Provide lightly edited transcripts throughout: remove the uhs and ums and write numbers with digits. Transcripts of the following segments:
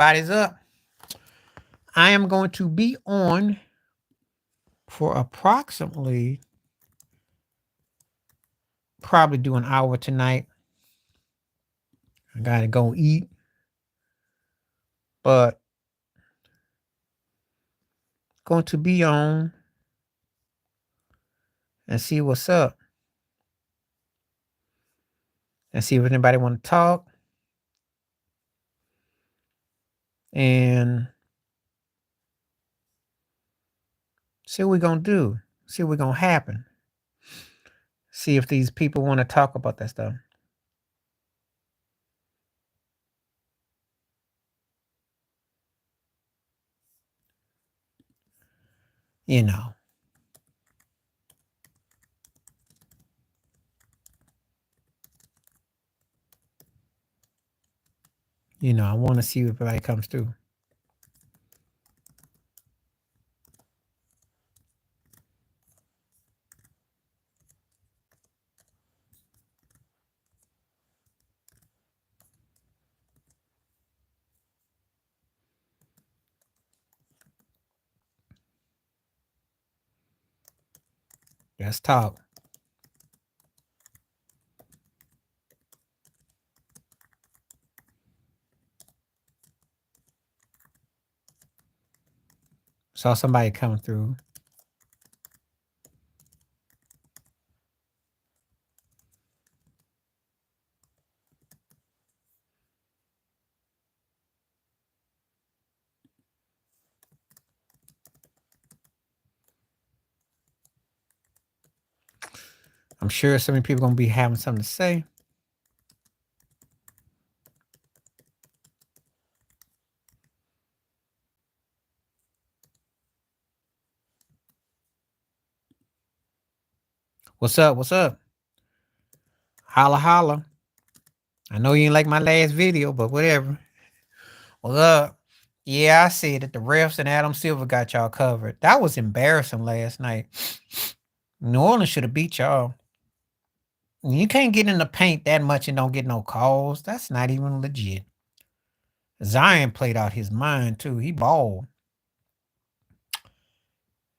Body's up. I am going to be on for approximately probably do an hour tonight. I gotta go eat, but going to be on and see what's up and see if anybody want to talk and see what we're gonna do. See what's gonna happen. See if these people want to talk about that stuff. You know. I want to see if everybody comes through. Let's talk. Saw somebody coming through. I'm sure so many people gonna be having something to say. What's up? What's up? Holla holla. I know you ain't like my last video, but whatever. What's up? Yeah, I see that the refs and Adam Silver got y'all covered. That was embarrassing last night. New Orleans should have beat y'all. You can't get in the paint that much and don't get no calls. That's not even legit. Zion played out his mind too. He balled.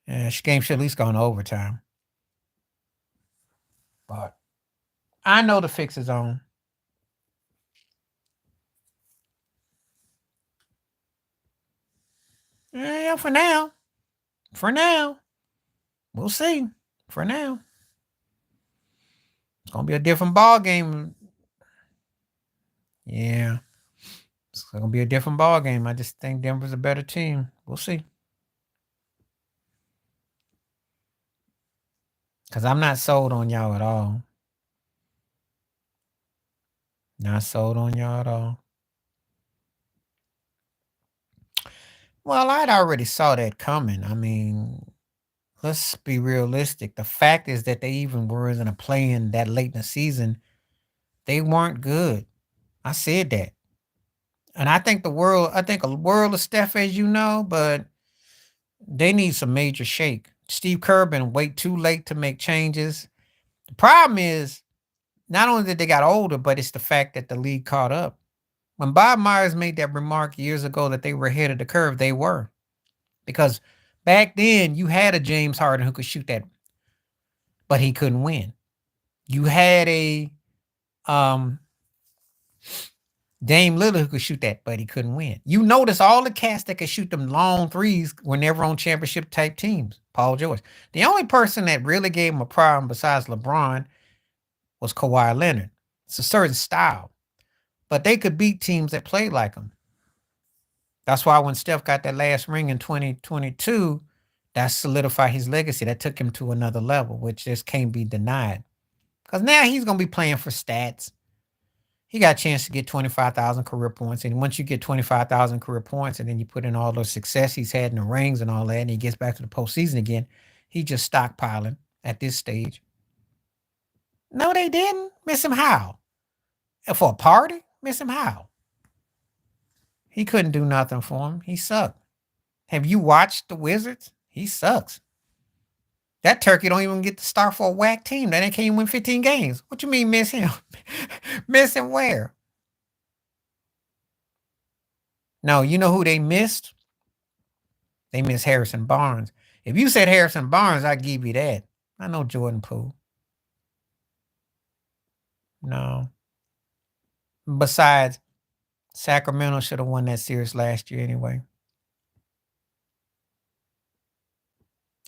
Yeah, this game should at least gone to overtime. But I know the fix is on. Yeah, for now. For now. We'll see. For now. It's gonna be a different ball game. Yeah. It's gonna be a different ball game. I just think Denver's a better team. We'll see. Cause I'm not sold on y'all at all. Not sold on y'all at all. Well, I'd already saw that coming. I mean, let's be realistic. The fact is that they even were in a play-in that late in the season. They weren't good. I said that. And I think a world of Steph, as you know, but they need some major shake. Steve Kerr been wait too late to make changes. The problem is not only that they got older, but it's the fact that the league caught up. When Bob Myers made that remark years ago that they were ahead of the curve, they were. Because back then you had a James Harden who could shoot that, but he couldn't win. You had a Dame Lillard who could shoot that, but he couldn't win. You notice all the cats that could shoot them long threes were never on championship type teams. Paul George. The only person that really gave him a problem besides LeBron was Kawhi Leonard. It's a certain style, but they could beat teams that played like him. That's why when Steph got that last ring in 2022, that solidified his legacy. That took him to another level, which just can't be denied. Because now he's going to be playing for stats. He got a chance to get 25,000 career points. And once you get 25,000 career points and then you put in all the success he's had in the rings and all that, and he gets back to the postseason again, he just stockpiling at this stage. No, they didn't. Miss him how? For a party? Miss him how? He couldn't do nothing for him. He sucked. Have you watched the Wizards? He sucks. That turkey don't even get to start for a whack team. That ain't can't even win 15 games. What you mean miss him? Miss him where? No, you know who they missed? They missed Harrison Barnes. If you said Harrison Barnes, I'd give you that. I know Jordan Poole. No. Besides, Sacramento should have won that series last year anyway.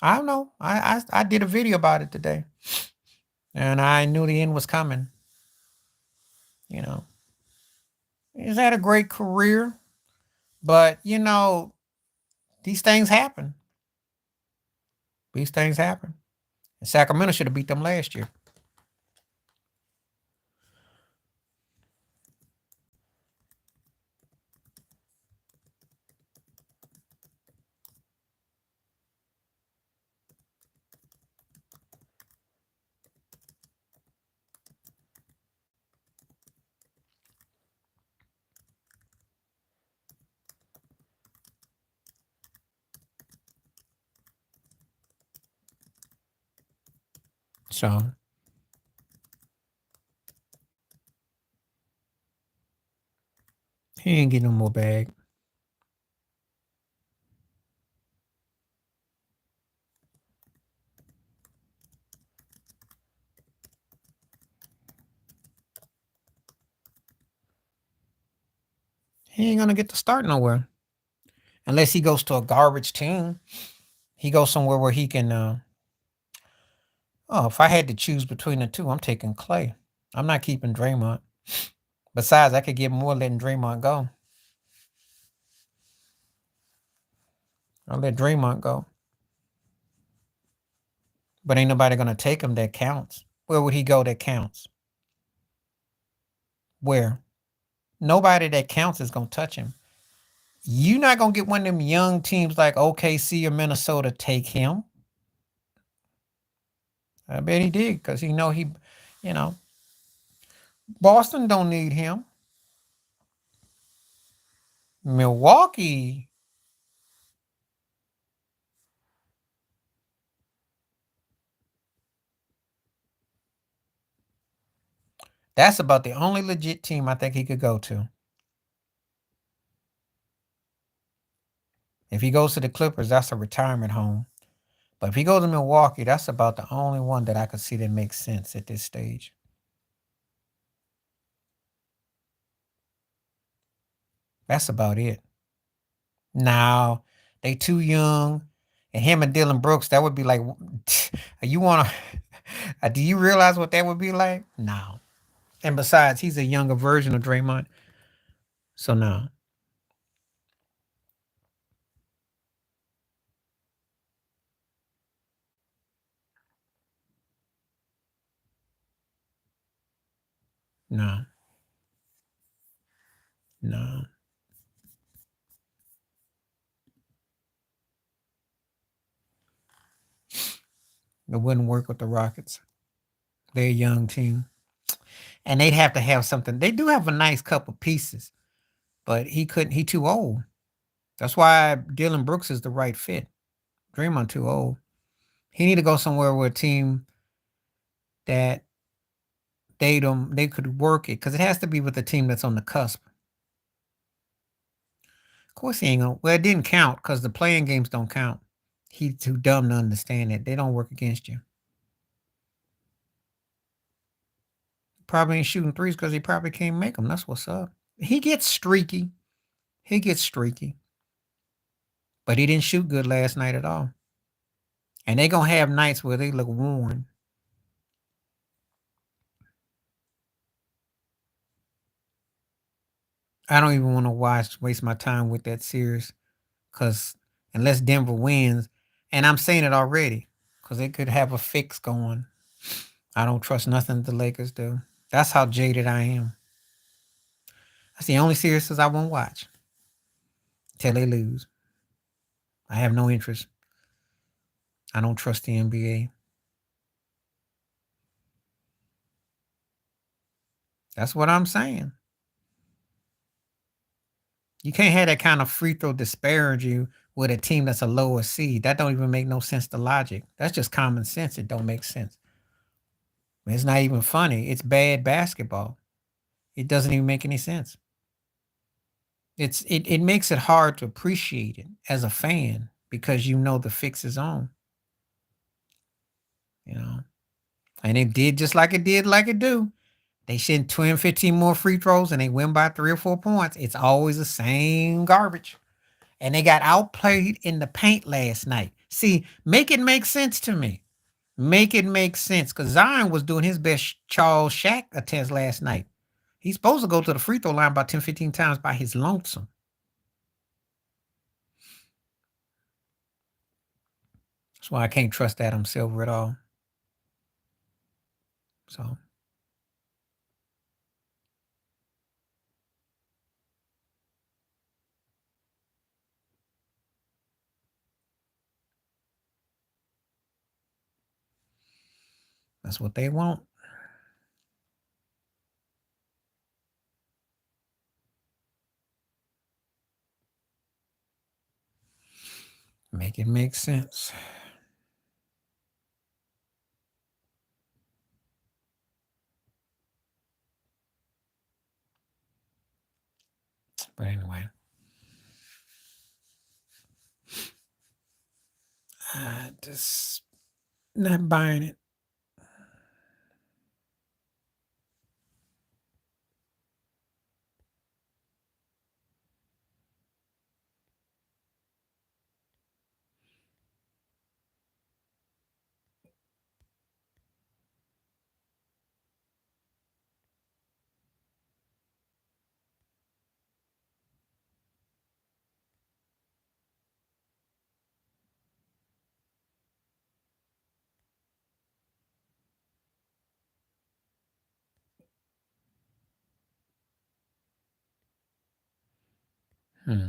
I don't know. I did a video about it today, and I knew the end was coming. You know, he's had a great career, but these things happen. These things happen. And Sacramento should have beat them last year. So he ain't getting no more bag. He ain't gonna get to start nowhere unless he goes to a garbage team. He goes somewhere where he can. Oh, if I had to choose between the two, I'm taking Clay. I'm not keeping Draymond. Besides, I could get more letting Draymond go. I'll let Draymond go. But ain't nobody gonna take him that counts. Where would he go that counts? Where? Nobody that counts is gonna touch him. You not gonna get one of them young teams like OKC or Minnesota take him. I bet he did because you know, Boston don't need him. Milwaukee, that's about the only legit team I think he could go to. If he goes to the Clippers, that's a retirement home. But if he goes to Milwaukee, that's about the only one that I could see that makes sense at this stage. That's about it. Now, they too young. And him and Dylan Brooks, that would be like, you want to, do you realize what that would be like? No. And besides, he's a younger version of Draymond. So, no. No. No. It wouldn't work with the Rockets. They're a young team. And they'd have to have something. They do have a nice couple pieces, but he too old. That's why Dylan Brooks is the right fit. Draymond too old. He need to go somewhere with a team that they could work it because it has to be with a team that's on the cusp. Of course he ain't gonna. Well, it didn't count because the playing games don't count. He's too dumb to understand it. They don't work against you. Probably ain't shooting threes because he probably can't make them. That's what's up. He gets streaky. He gets streaky. But he didn't shoot good last night at all. And they gonna have nights where they look worn. I don't even want to waste my time with that series because unless Denver wins, and I'm saying it already, because they could have a fix going. I don't trust nothing the Lakers do. That's how jaded I am. That's the only series I won't watch till they lose. I have no interest. I don't trust the NBA. That's what I'm saying. You can't have that kind of free throw disparity with a team that's a lower seed. That don't even make no sense to logic. That's just common sense. It don't make sense. It's not even funny. It's bad basketball. It doesn't even make any sense. It makes it hard to appreciate it as a fan because you know the fix is on, you know. And it did just like it did like it do. They send 10, 15 more free throws and they win by 3 or 4 points. It's always the same garbage. And they got outplayed in the paint last night. See, make it make sense to me. Make it make sense. Because Zion was doing his best Charles Shack attempts last night. He's supposed to go to the free throw line about 10, 15 times by his lonesome. That's why I can't trust Adam Silver at all. So that's what they want. Make it make sense. But anyway, I just not buying it. Hmm.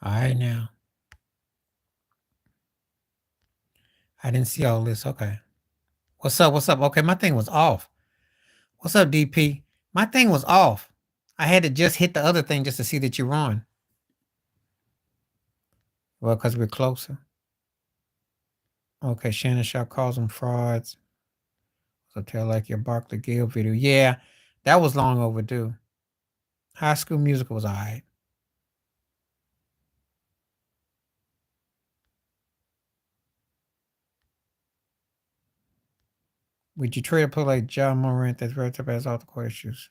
All right now. I didn't see all this. Okay. What's up? What's up? Okay, my thing was off. What's up, DP? My thing was off. I had to just hit the other thing just to see that you're on. Well, because we're closer. Okay, Shannon Sharp calls them frauds. So tell like your Barkley Gale video. Yeah, that was long overdue. High School Musical was all right. Would you trade a player like John Morant that's right up as off the court issues?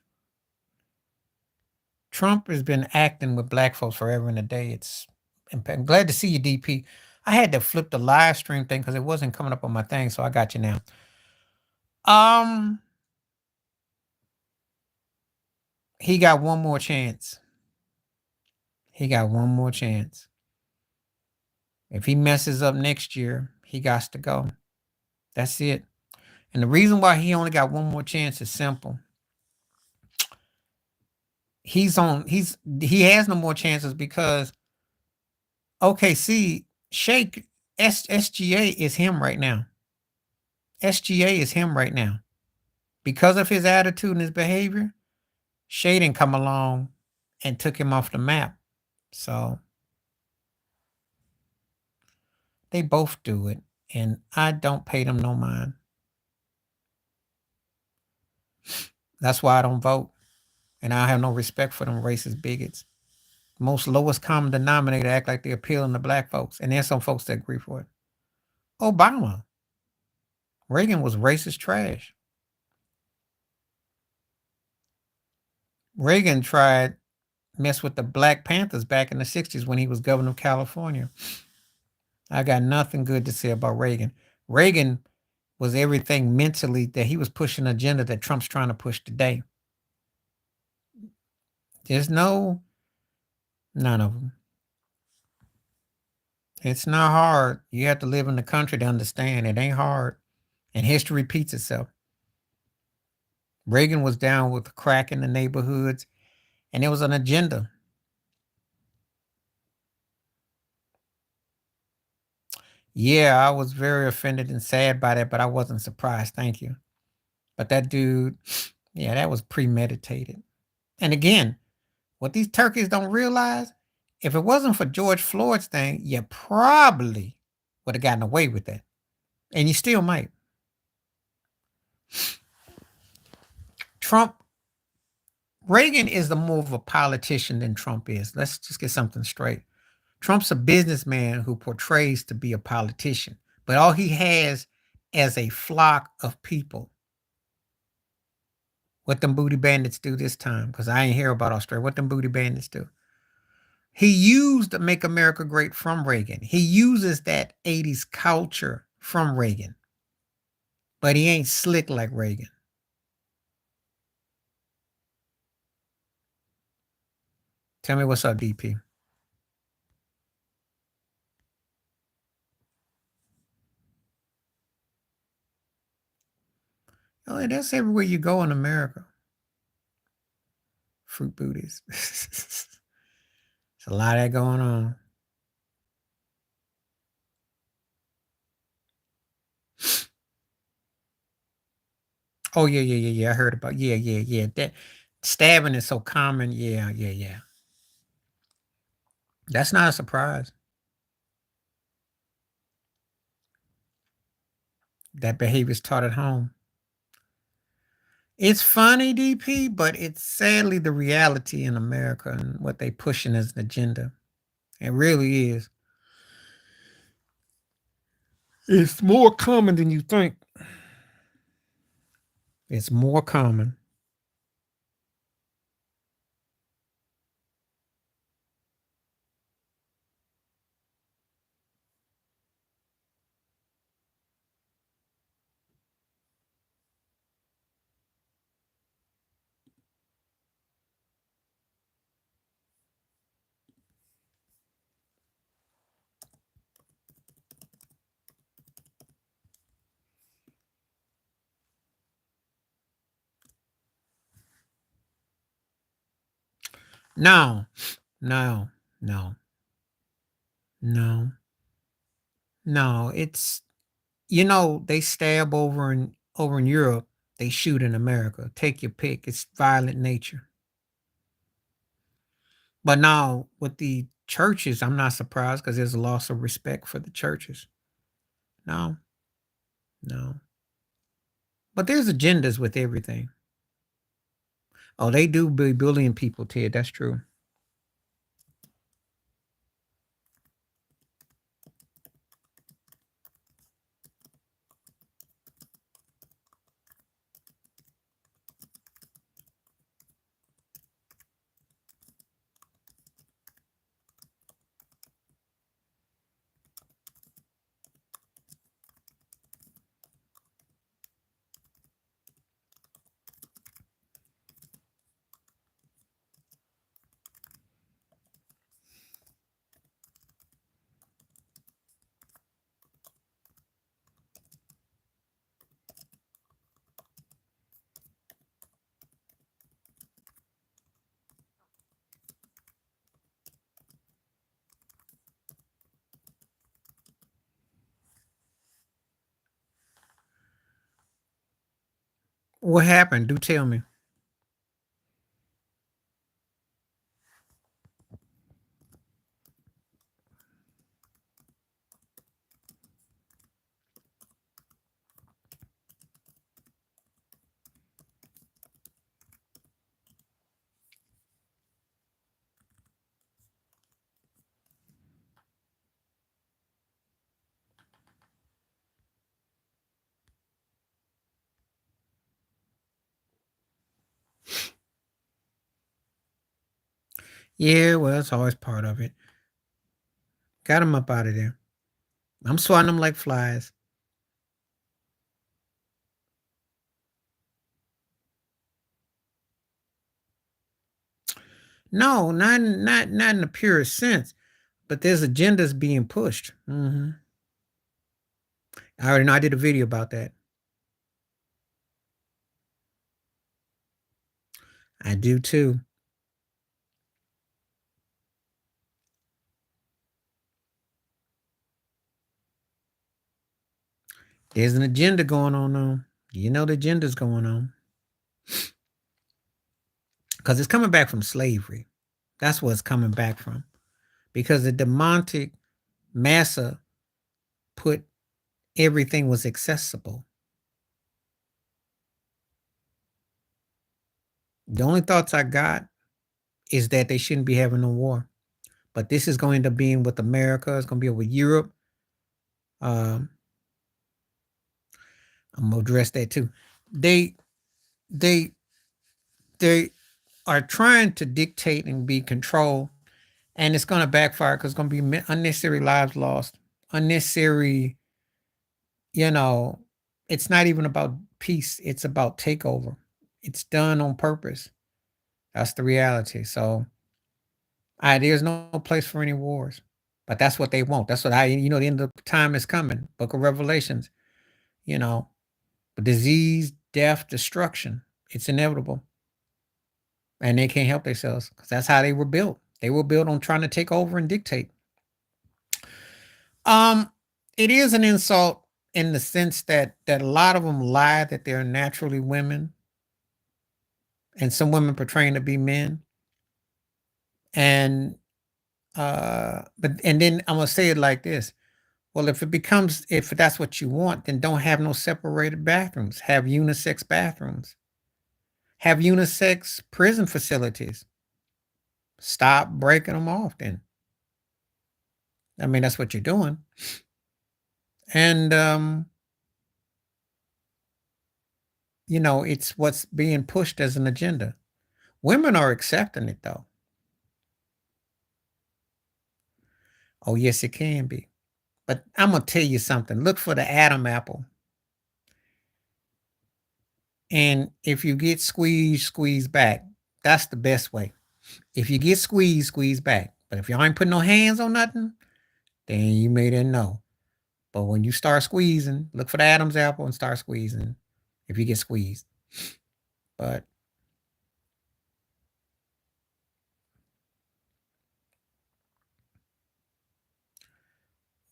Trump has been acting with black folks forever and a day. I'm glad to see you, DP. I had to flip the live stream thing because it wasn't coming up on my thing, so I got you now. Um, he got one more chance. He got one more chance. If he messes up next year, he got to go. That's it. And the reason why he only got one more chance is simple. He has no more chances because OKC Shake SGA is him right now. SGA is him right now. Because of his attitude and his behavior, Shea didn't come along and took him off the map. So they both do it. And I don't pay them no mind. That's why I don't vote. And I have no respect for them racist bigots. Most lowest common denominator act like they're appealing to black folks. And there's some folks that agree for it. Obama. Reagan was racist trash. Reagan tried mess with the Black Panthers back in the 60s when he was governor of California. I got nothing good to say about Reagan. Reagan was everything mentally that he was pushing an agenda that Trump's trying to push today. There's none of them. It's not hard. You have to live in the country to understand. It ain't hard. And history repeats itself. Reagan was down with the crack in the neighborhoods, and there was an agenda. Yeah, I was very offended and sad by that, but I wasn't surprised. Thank you. But that dude, yeah, that was premeditated. And again, What these turkeys don't realize, if it wasn't for George Floyd's thing, you probably would have gotten away with that. And you still might. Trump, Reagan is the more of a politician than Trump is. Let's just get something straight. Trump's a businessman who portrays to be a politician, but all he has as a flock of people. What them booty bandits do this time? Because I ain't hear about Australia. What them booty bandits do? He used Make America Great from Reagan. He uses that 80s culture from Reagan. But he ain't slick like Reagan. Tell me what's up, DP. Oh, that's everywhere you go in America. Fruit booties. There's a lot of that going on. Oh, yeah. I heard about yeah. That stabbing is so common. Yeah. That's not a surprise. That behavior is taught at home. It's funny, DP, but it's sadly the reality in America and what they pushing as an agenda. It really is. It's more common than you think. It's more common. No, no, no, no, no. It's they stab over in Europe, they shoot in America. Take your pick. It's violent nature. But now with the churches, I'm not surprised because there's a loss of respect for the churches. No, no. But there's agendas with everything. Oh, they do be bullying people, Ted. That's true. What happened? Do tell me. Yeah, well, it's always part of it. Got them up out of there. I'm swatting them like flies. No, not in the purest sense, but there's agendas being pushed. I already know. I did a video about that. I do too. There's an agenda going on though. You know the agenda's going on. Because it's coming back from slavery. That's what's coming back from. Because the demonic massa put everything was accessible. The only thoughts I got is that they shouldn't be having no war. But this is going to end up being with America. It's going to be with Europe. Um, I'm gonna address that too. They they they are trying to dictate and be control, and it's going to backfire because it's going to be unnecessary lives lost, unnecessary. You know, it's not even about peace; it's about takeover. It's done on purpose. That's the reality. So, there's no place for any wars, but that's what they want. That's what the end of time is coming. Book of Revelations. You know, disease, death, destruction. It's inevitable. And they can't help themselves because that's how they were built. They were built on trying to take over and dictate. Um, it is an insult in the sense that a lot of them lie that they're naturally women, and some women portraying to be men. And then I'm gonna say it like this. Well, if that's what you want, then don't have no separated bathrooms. Have unisex bathrooms. Have unisex prison facilities. Stop breaking them off then. I mean, that's what you're doing. And it's what's being pushed as an agenda. Women are accepting it though. Oh, yes, it can be. But I'm gonna tell you something. Look for the Adam apple. And if you get squeezed, squeeze back. That's the best way. If you get squeezed, squeeze back. But if y'all ain't putting no hands on nothing, then you made it no. But when you start squeezing, look for the Adam's apple and start squeezing if you get squeezed. But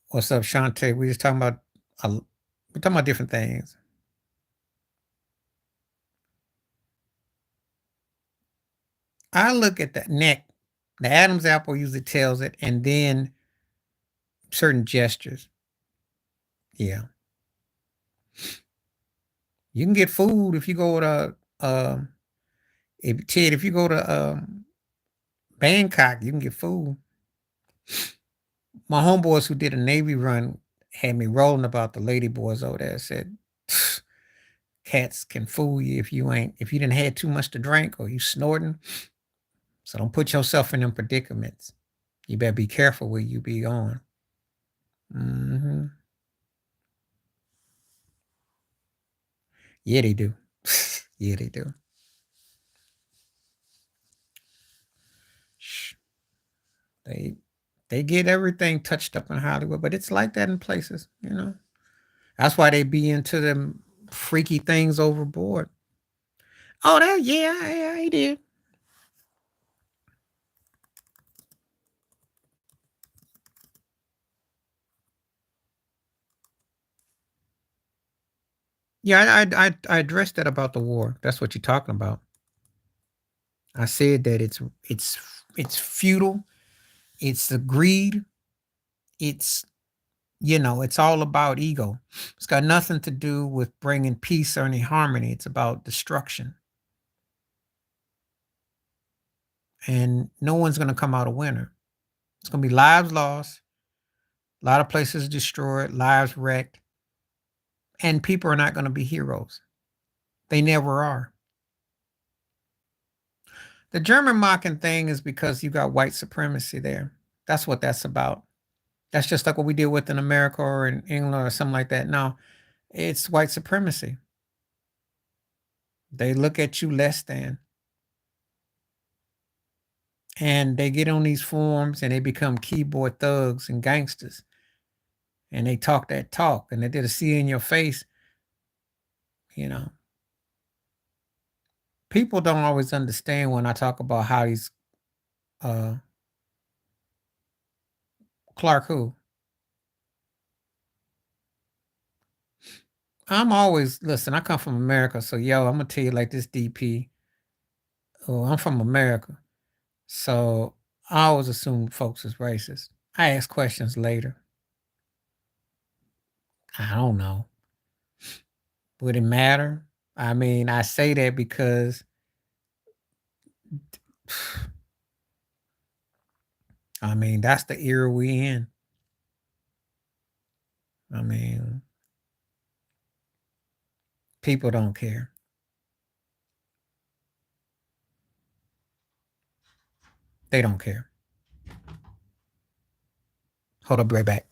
what's up, Shantae? We just talking about we're talking about different things. I look at the neck. The Adam's apple usually tells it, and then certain gestures. Yeah. You can get food if you go to if you go to Bangkok, you can get food. My homeboys who did a Navy run had me rolling about the lady boys over there. Said cats can fool you if you didn't had too much to drink or you snorting. So don't put yourself in them predicaments. You better be careful where you be going. Hmm. Yeah, they do. Yeah, they do. Shh. They they get everything touched up in Hollywood, but it's like that in places. That's why they be into them freaky things overboard. Oh, yeah, he did. Yeah, I addressed that about the war. That's what you're talking about. I said that it's futile. It's the greed. It's all about ego. It's got nothing to do with bringing peace or any harmony. It's about destruction. And no one's going to come out a winner. It's going to be lives lost, a lot of places destroyed, lives wrecked, and people are not going to be heroes. They never are. The German mocking thing is because you got white supremacy there. That's what that's about. That's just like what we deal with in America or in England or something like that. No, it's white supremacy. They look at you less than. And they get on these forums and they become keyboard thugs and gangsters. And they talk that talk and they did a see in your face. You know, people don't always understand when I talk about how these uh Clark who. I'm always listen, I come from America, so yo, I'm gonna tell you like this, DP. Oh, I'm from America. So I always assumed folks is racist. I ask questions later. I don't know. Would it matter? I mean, I say that because I mean, that's the era we in. I mean, people don't care. They don't care. Hold up, be right back.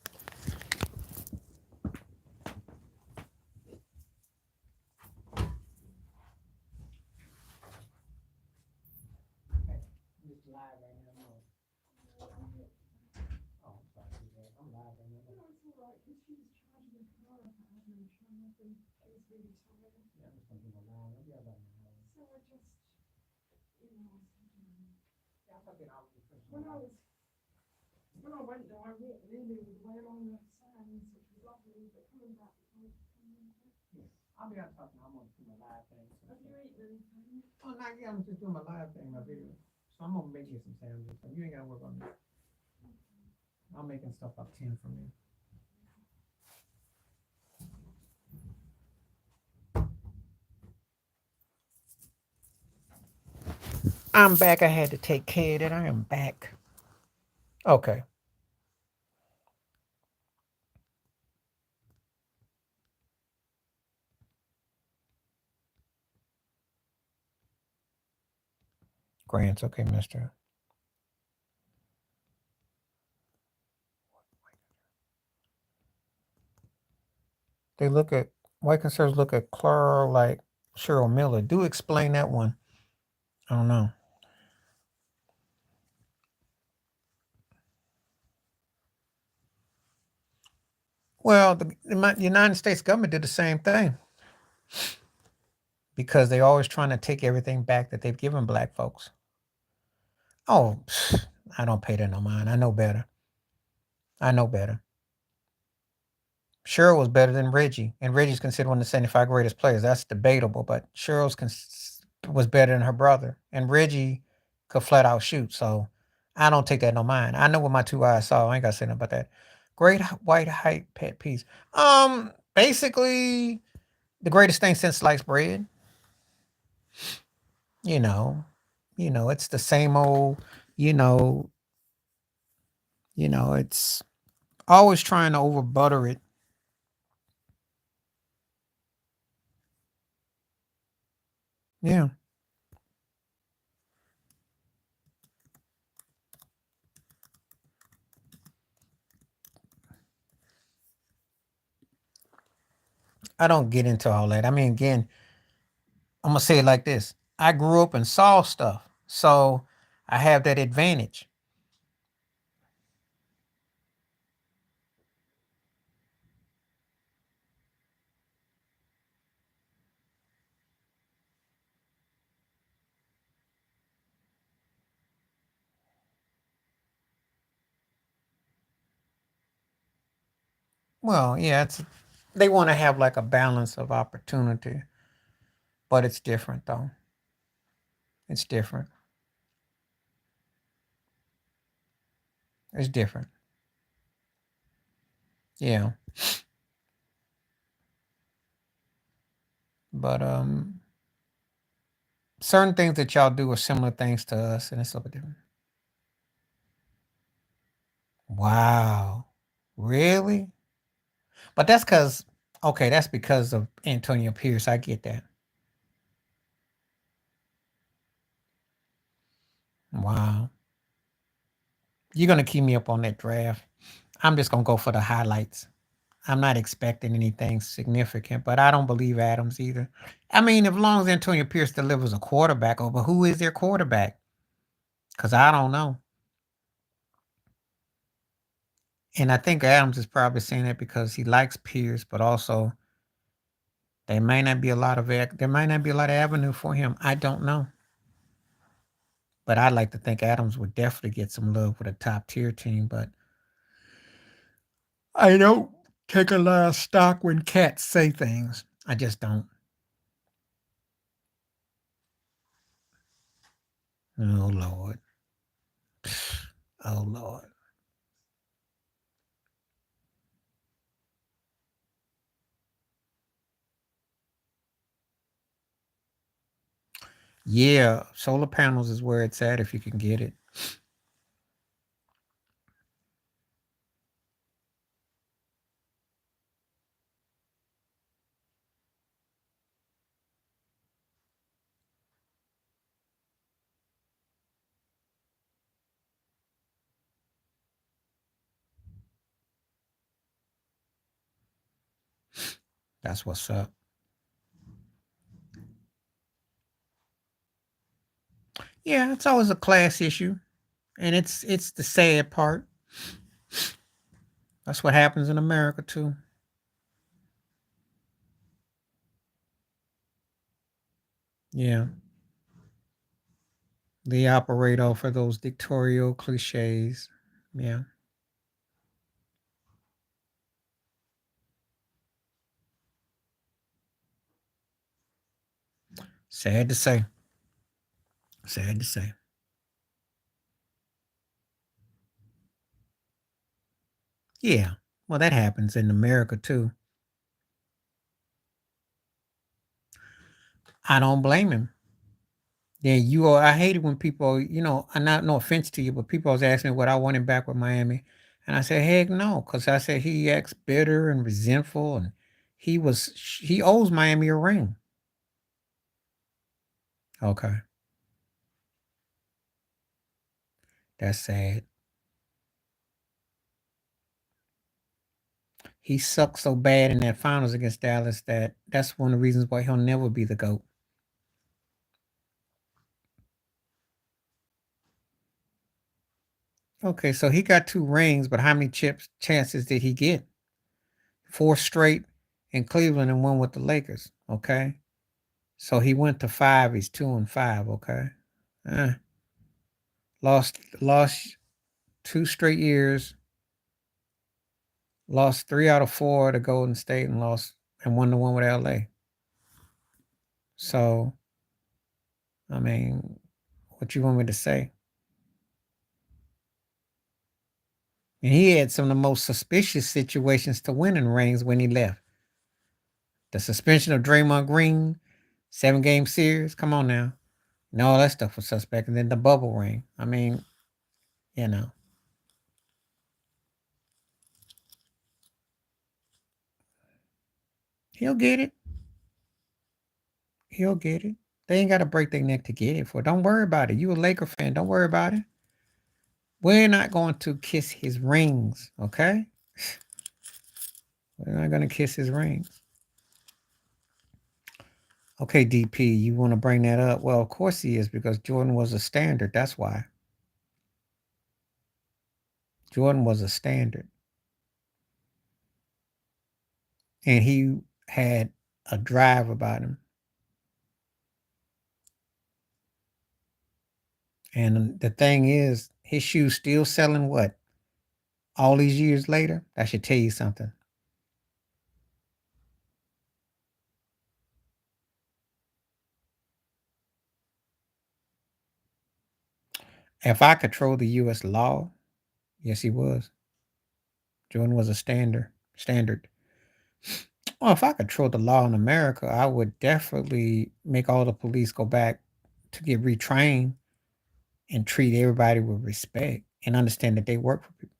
I'll be out talking. I'm gonna do my live thing. Oh, not yet. I'm just doing my live thing, my video. So I'm gonna make you some sandwiches. So you ain't gotta work on this. I'm making stuff up 10 from you. I'm back. I had to take care of that. I am back. Okay. Grants. Okay, mister. They look at white conservatives look at Clara like Cheryl Miller. Do explain that one. I don't know. Well, the United States government did the same thing because they're always trying to take everything back that they've given black folks. Oh, I don't pay that no mind. I know better. I know better. Cheryl was better than Reggie, and Reggie's considered one of the 75 greatest players. That's debatable, but was better than her brother, and Reggie could flat out shoot. So I don't take that no mind. I know what my two eyes saw. I ain't got to say nothing about that. Great white hype pet piece. Basically the greatest thing since sliced bread. You know, it's the same old. You know, it's always trying to over butter it. Yeah. I don't get into all that. I mean, again, I'm gonna say it like this. I grew up and saw stuff. So I have that advantage. Well, yeah, they want to have like a balance of opportunity, but it's different though. It's different. It's different. Yeah. But certain things that y'all do are similar things to us and it's a little bit different. Wow. Really? But that's because of Antonio Pierce. I get that. Wow. You're gonna keep me up on that draft. I'm just gonna go for the highlights. I'm not expecting anything significant, but I don't believe Adams either. I mean, as long as Antonio Pierce delivers a quarterback over, who is their quarterback? Because I don't know. And I think Adams is probably saying that because he likes Pierce, but also there might not be a lot of avenue for him. I don't know. But I'd like to think Adams would definitely get some love with a top tier team, but I don't take a lot of stock when cats say things. I just don't. Oh Lord. Oh Lord. Yeah, solar panels is where it's at if you can get it. That's what's up. Yeah, it's always a class issue, and it's the sad part. That's what happens in America too. Yeah, they operate off of those dictatorial cliches. Yeah, sad to say. Sad to say. Yeah, well, that happens in America too. I don't blame him. Yeah, you are. I hate it when people, I'm not no offense to you, but people always asking me what I want him back with Miami, and I said, heck no, because I said he acts bitter and resentful, and he owes Miami a ring. Okay, that's sad. He sucked so bad in that finals against Dallas that's one of the reasons why he'll never be the GOAT. Okay, so he got 2 rings, but how many chips chances did he get? 4 straight in Cleveland and one with the Lakers. Okay. So he went to 5. He's 2-5. Okay. Uh, lost 2 straight years. Lost 3 out of 4 to Golden State and lost and won the one with LA. So I mean, what you want me to say? And he had some of the most suspicious situations to winning rings when he left. The suspension of Draymond Green, 7-game series. Come on now. And all that stuff was suspect. And then the bubble ring. I mean, you know, he'll get it. He'll get it. They ain't got to break their neck to get it for. Don't worry about it. You a Laker fan. Don't worry about it. We're not going to kiss his rings, okay? We're not going to kiss his rings. Okay, DP, you want to bring that up? Well, of course he is because Jordan was a standard. That's why. Jordan was a standard. And he had a drive about him. And the thing is, his shoes still selling what? All these years later? That should tell you something. If I control the US law, yes, he was. Jordan was a standard. Well, if I controlled the law in America, I would definitely make all the police go back to get retrained and treat everybody with respect and understand that they work for people.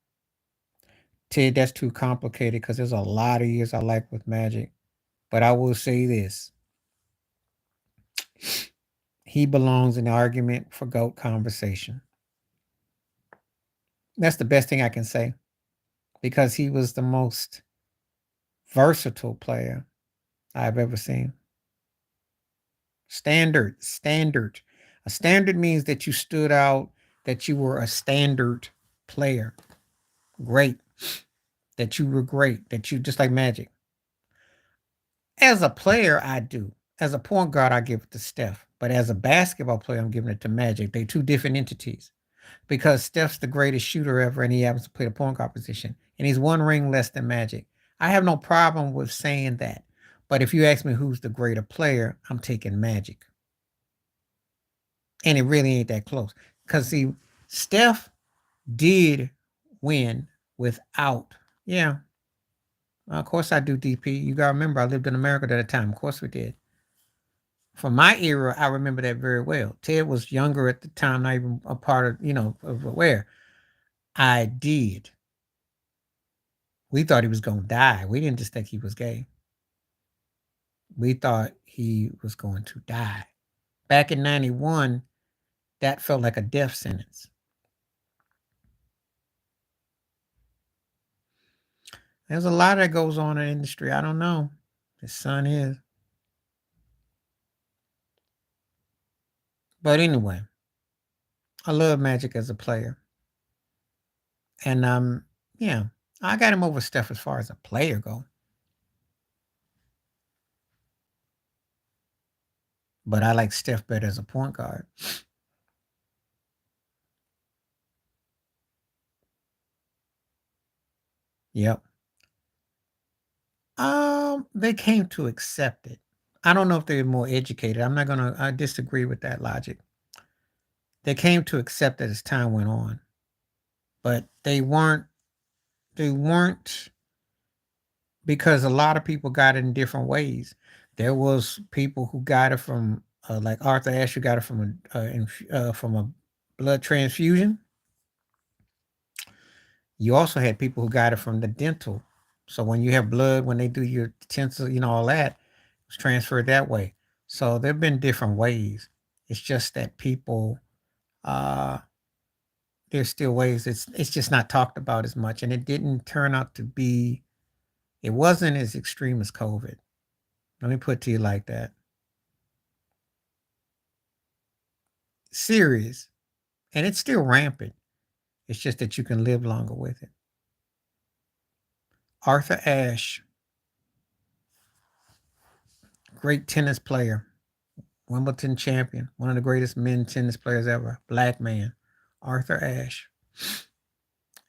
Ted, that's too complicated because there's a lot of years I like with Magic. But I will say this: he belongs in the argument for GOAT conversation. That's the best thing I can say because he was the most versatile player I've ever seen. Standard. A standard means that you stood out, that you were a standard player. Great. That you were great. That you just like Magic. As a player, I do. As a point guard, I give it to Steph. But as a basketball player, I'm giving it to Magic. They're two different entities. Because Steph's the greatest shooter ever and he happens to play the point guard position. And he's 1 ring less than Magic. I have no problem with saying that. But if you ask me who's the greater player, I'm taking Magic. And it really ain't that close. Because see, Steph did win without. Yeah, of course I do, DP. You gotta remember, I lived in America at the time. Of course we did. From my era, I remember that very well. Ted was younger at the time, not even a part of, of aware. I did. We thought he was gonna die. We didn't just think he was gay. We thought he was going to die. Back in 91, that felt like a death sentence. There's a lot that goes on in the industry. I don't know. His son is. But anyway, I love Magic as a player. And yeah, I got him over Steph as far as a player go. But I like Steph better as a point guard. Yep. They came to accept it. I don't know if they're more educated. I disagree with that logic. They came to accept it as time went on. But they weren't because a lot of people got it in different ways. There was people who got it from like Arthur Ashe, who got it from a blood transfusion. You also had people who got it from the dental. So when you have blood, when they do your tinsel, all that, it's transferred that way. So there have been different ways. It's just that people, uh, there's still ways. It's just not talked about as much, and it didn't turn out to be. It wasn't as extreme as COVID. Let me put it to you like that. Serious, and it's still rampant. It's just that you can live longer with it. Arthur Ashe, great tennis player, Wimbledon champion, one of the greatest men tennis players ever, black man, Arthur Ashe.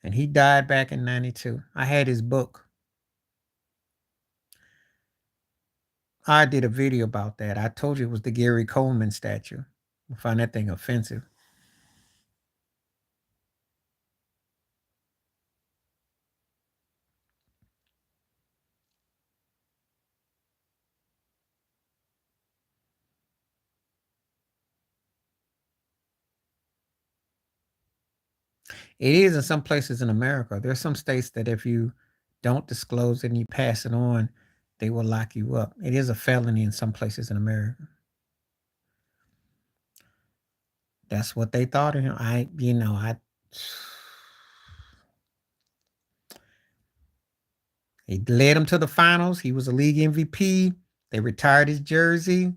And he died back in 92. I had his book. I did a video about that. I told you it was the Gary Coleman statue. I find that thing offensive. It is in some places in America. There's some states that if you don't disclose it and you pass it on, they will lock you up. It is a felony in some places in America. That's what they thought of him. He led them to the finals. He was a league MVP. They retired his jersey.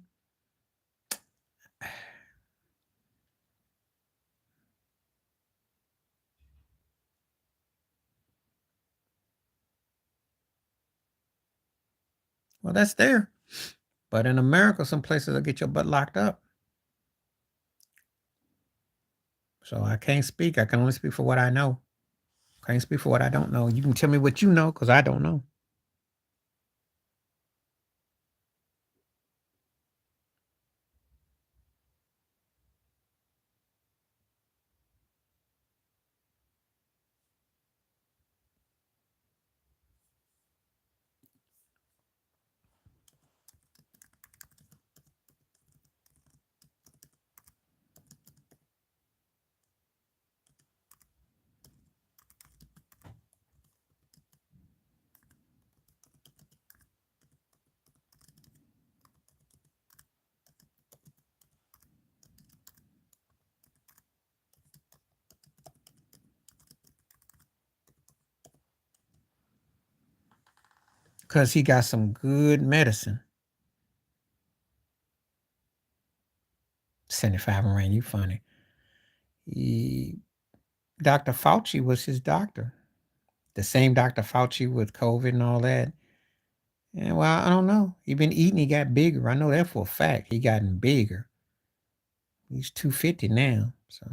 Well, that's there. But in America, some places will get your butt locked up. So I can't speak. I can only speak for what I know. Can't speak for what I don't know. You can tell me what you know because I don't know. Because he got some good medicine. 75 and rain, you funny. Dr. Fauci was his doctor. The same Dr. Fauci with COVID and all that. And well, I don't know. He been eating, he got bigger. I know that for a fact. He gotten bigger. He's 250 now. So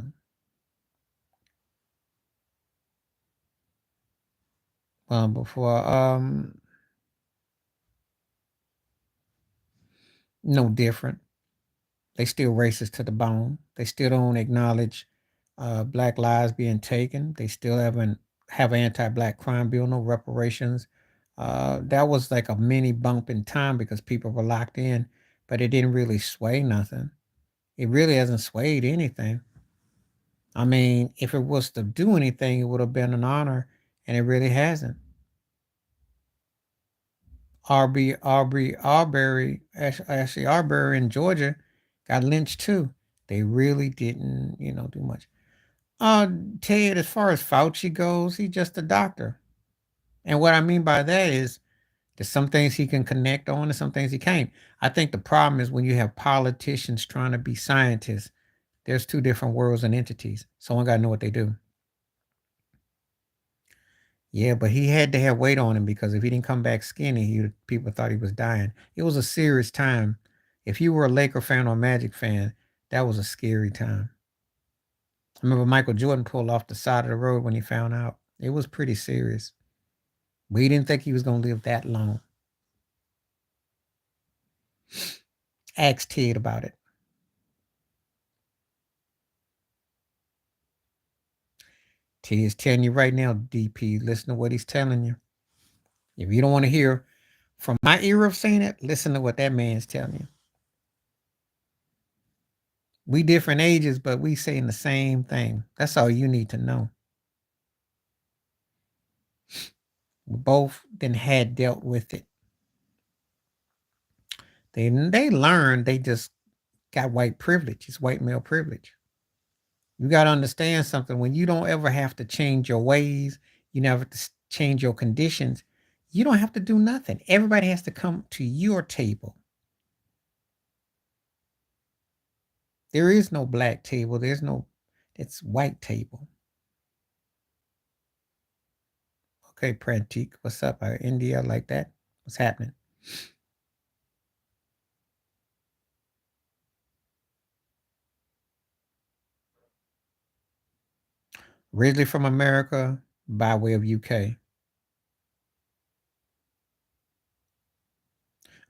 before no different. They still racist to the bone. They still don't acknowledge Black lives being taken. They still haven't have an anti-black crime bill, no reparations. That was like a mini bump in time because people were locked in, but it didn't really sway nothing. It really hasn't swayed anything. I mean, if it was to do anything, it would have been an honor, and it really hasn't. Ashley Arbery in Georgia got lynched too. They really didn't, do much. Uh, Ted, as far as Fauci goes, he's just a doctor. And what I mean by that is there's some things he can connect on and some things he can't. I think the problem is when you have politicians trying to be scientists, there's two different worlds and entities. Someone got to know what they do. Yeah, but he had to have weight on him because if he didn't come back skinny, people thought he was dying. It was a serious time. If you were a Laker fan or a Magic fan, that was a scary time. I remember Michael Jordan pulled off the side of the road when he found out. It was pretty serious. We didn't think he was going to live that long. Ask Ted about it. Ted's telling you right now, DP, listen to what he's telling you. If you don't want to hear from my ear of saying it, listen to what that man's telling you. We different ages, but we saying the same thing. That's all you need to know. We both then had dealt with it. They learned they just got white privilege. It's white male privilege. You got to understand something. When you don't ever have to change your ways, you never have to change your conditions. You don't have to do nothing. Everybody has to come to your table. There is no black table. It's white table. Okay, Prantique, what's up? India like that? What's happening? Originally from America by way of UK.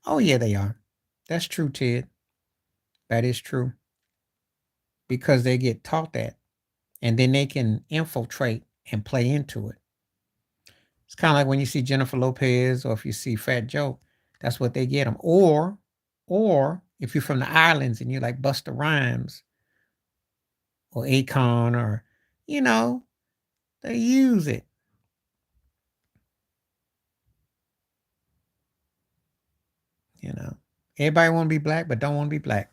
Oh, yeah, they are. That's true, Ted. That is true. Because they get taught that. And then they can infiltrate and play into it. It's kind of like when you see Jennifer Lopez or if you see Fat Joe, that's what they get them. Or if you're from the islands and you're like Busta Rhymes or Akon or, you know, they use it. You know, everybody want to be black, but don't want to be black.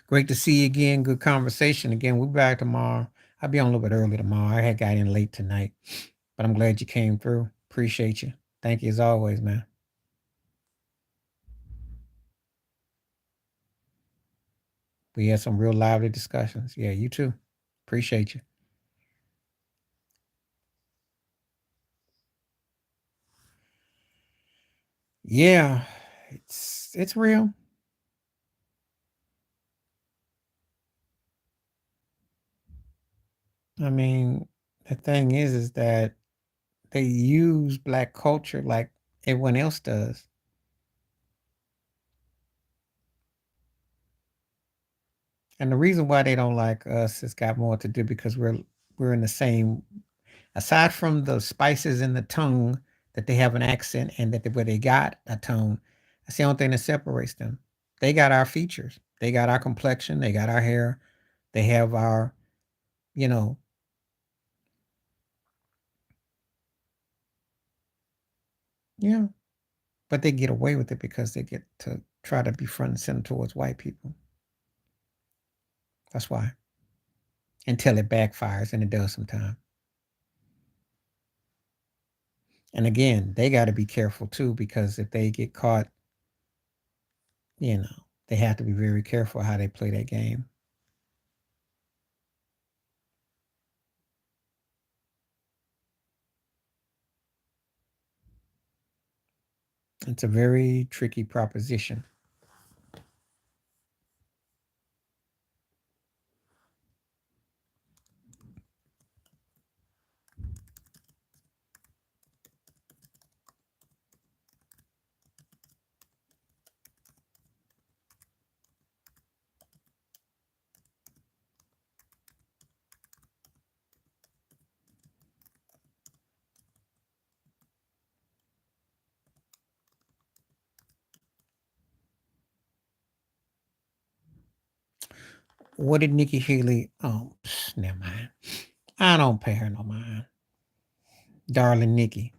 Great to see you again. Good conversation again. We'll be back tomorrow. I'll be on a little bit early tomorrow. I had got in late tonight, but I'm glad you came through. Appreciate you. Thank you as always, man. We had some real lively discussions. Yeah, you too. Appreciate you. Yeah, it's real. I mean, the thing is that they use black culture like everyone else does. And the reason why they don't like us has got more to do because we're in the same aside from the spices in the tongue that they have an accent and that where they got a tone, that's the only thing that separates them. They got our features. They got our complexion, they got our hair, they have our, you know, yeah. But they get away with it because they get to try to be front and center towards white people. That's why. Until it backfires and it does sometimes. And again, they got to be careful too because if they get caught, they have to be very careful how they play that game. It's a very tricky proposition. What did Nikki Haley? Oh, never mind. I don't pay her no mind. Darling Nikki.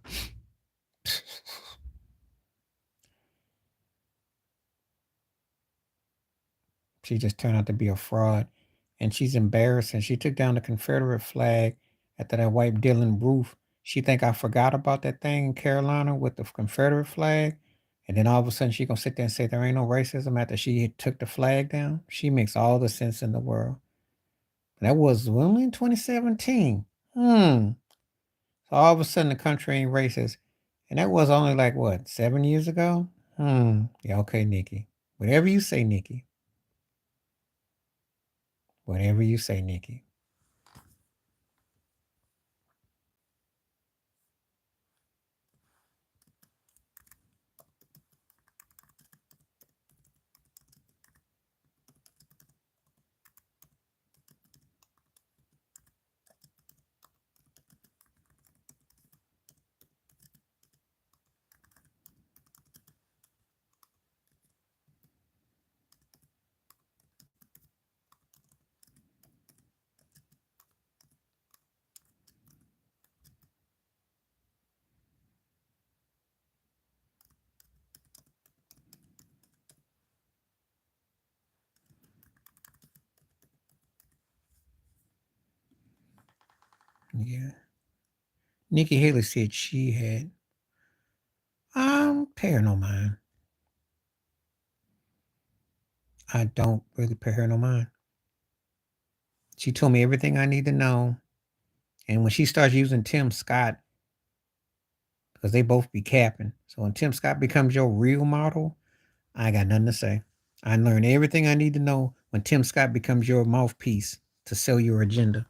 She just turned out to be a fraud. And she's embarrassed. And she took down the Confederate flag after that white Dylan Roof. She think I forgot about that thing in Carolina with the Confederate flag. And then all of a sudden she gonna sit there and say there ain't no racism after she took the flag down. She makes all the sense in the world. That was only in 2017. So all of a sudden the country ain't racist. And that was only like what, 7 years ago? Yeah, okay, Nikki. Whatever you say, Nikki. Whatever you say, Nikki. Yeah. Nikki Haley said she had pay her no mind. I don't really pay her no mind. She told me everything I need to know. And when she starts using Tim Scott, because they both be capping. So when Tim Scott becomes your real model, I got nothing to say. I learned everything I need to know when Tim Scott becomes your mouthpiece to sell your agenda.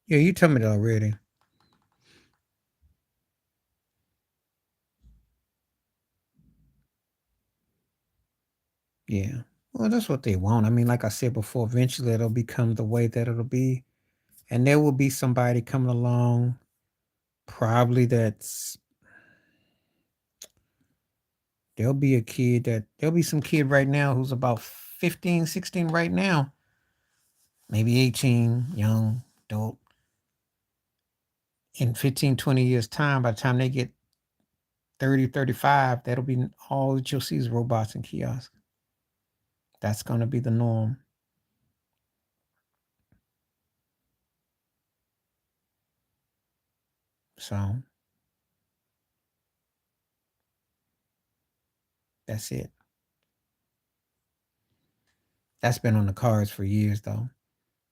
Yeah, you told me that already. Yeah. Well, that's what they want. I mean, like I said before, eventually it'll become the way that it'll be. And there will be somebody coming along, probably there'll be some kid right now who's about 15, 16 right now, maybe 18, young, adult. In 15, 20 years' time, by the time they get 30, 35, that'll be all that you'll see is robots and kiosks. That's going to be the norm. So that's it. That's been on the cards for years, though.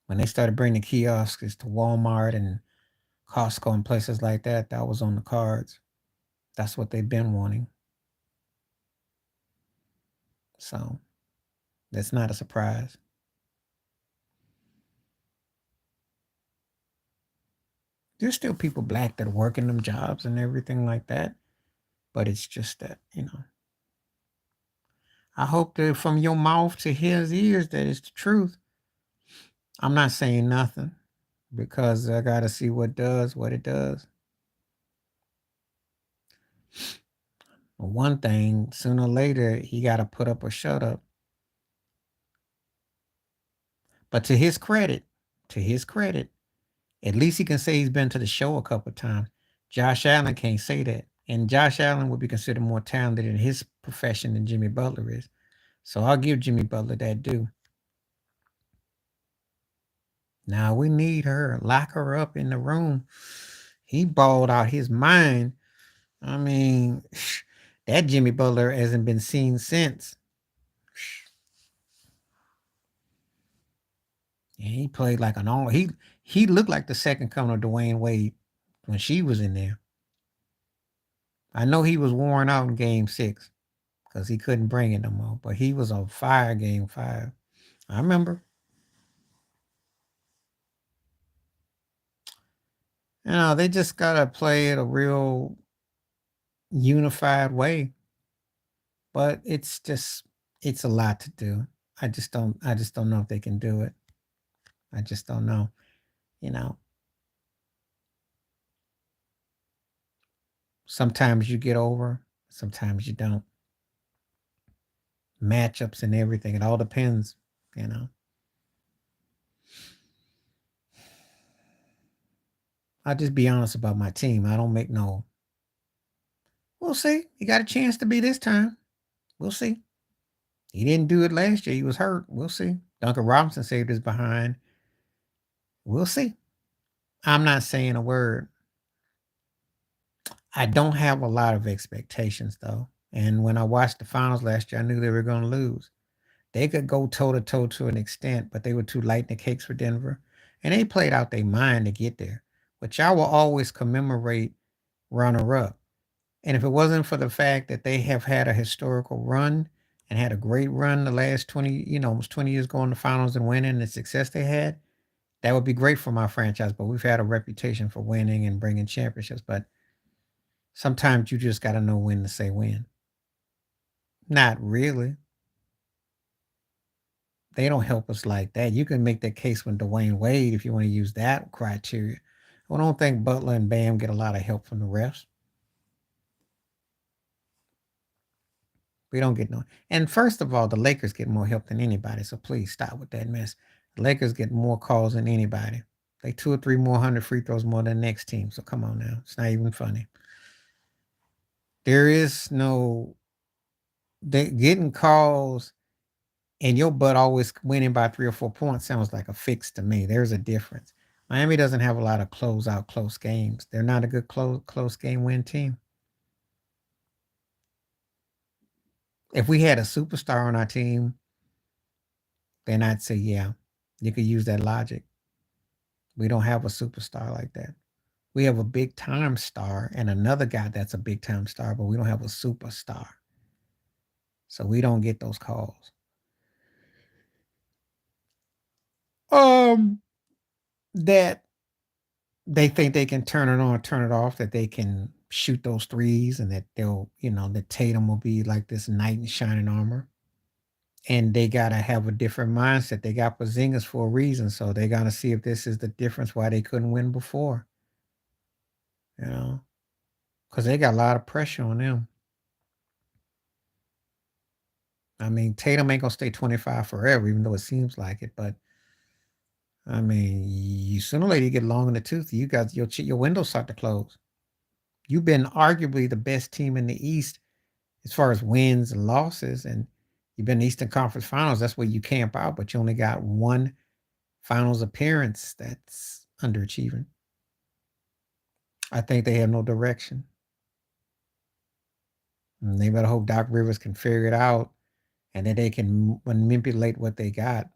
When they started bringing kiosks to Walmart and Costco and places like that, that was on the cards. That's what they've been wanting. So that's not a surprise. There's still people black that are working them jobs and everything like that. But it's just that, I hope that from your mouth to his ears that it's the truth. I'm not saying nothing because I got to see what it does. One thing, sooner or later, he got to put up or shut up. But to his credit, at least he can say he's been to the show a couple of times. Josh Allen can't say that. And Josh Allen would be considered more talented in his profession than Jimmy Butler is. So I'll give Jimmy Butler that due. Now we need her. Lock her up in the room. He balled out his mind. I mean, that Jimmy Butler hasn't been seen since. And he played like an all. He looked like the second coming of Dwayne Wade when she was in there. I know he was worn out in Game 6 because he couldn't bring it no more. But he was on fire Game 5. I remember. They just gotta play it a real unified way. But it's a lot to do. I just don't know if they can do it. I just don't know. You know, sometimes you get over, sometimes you don't. Matchups and everything. It all depends, you know. I'll just be honest about my team. I don't make no. We'll see. He got a chance to be this time. We'll see. He didn't do it last year. He was hurt. We'll see. Duncan Robinson saved his behind. We'll see. I'm not saying a word. I don't have a lot of expectations though. And when I watched the finals last year, I knew they were going to lose. They could go toe to toe to an extent, but they were too light in the cakes for Denver. And they played out their mind to get there. But y'all will always commemorate runner up. And if it wasn't for the fact that they have had a historical run and had a great run the last 20, almost 20 years going to finals and winning and the success they had, that would be great for my franchise. But we've had a reputation for winning and bringing championships. But sometimes you just got to know when to say when. Not really. They don't help us like that. You can make that case with Dwayne Wade if you want to use that criteria. I don't think Butler and Bam get a lot of help from the refs. We don't get no. And first of all, the Lakers get more help than anybody. So please stop with that mess. The Lakers get more calls than anybody. They 2 or 3 more 100 free throws more than the next team. So come on now. It's not even funny. There is no getting calls and your butt always winning by 3 or 4 points sounds like a fix to me. There's a difference. Miami doesn't have a lot of close games. They're not a good close game win team. If we had a superstar on our team, then I'd say, yeah, you could use that logic. We don't have a superstar like that. We have a big time star and another guy that's a big time star, but we don't have a superstar. So we don't get those calls. That they think they can turn it on, turn it off, that they can shoot those threes and that they'll, that Tatum will be like this knight in shining armor. And they gotta have a different mindset. They got Porzingis for a reason, so they gotta see if this is the difference why they couldn't win before. Because they got a lot of pressure on them. I mean, Tatum ain't gonna stay 25 forever, even though it seems like it. But I mean, you sooner or later you get long in the tooth. You got your windows start to close. You've been arguably the best team in the East as far as wins and losses, and you've been Eastern Conference Finals. That's where you camp out, but you only got one Finals appearance. That's underachieving. I think they have no direction. And they better hope Doc Rivers can figure it out and that they can manipulate what they got.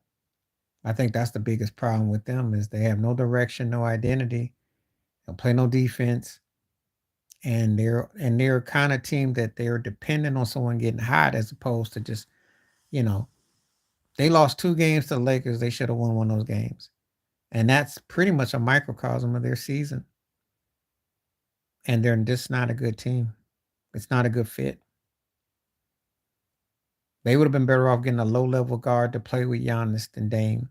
I think that's the biggest problem with them is they have no direction, no identity, don't play no defense, and they're kind of team that they're dependent on someone getting hot as opposed to just, you know, they lost 2 games to the Lakers. They should have won one of those games. And that's pretty much a microcosm of their season. And they're just not a good team. It's not a good fit. They would have been better off getting a low-level guard to play with Giannis than Dame.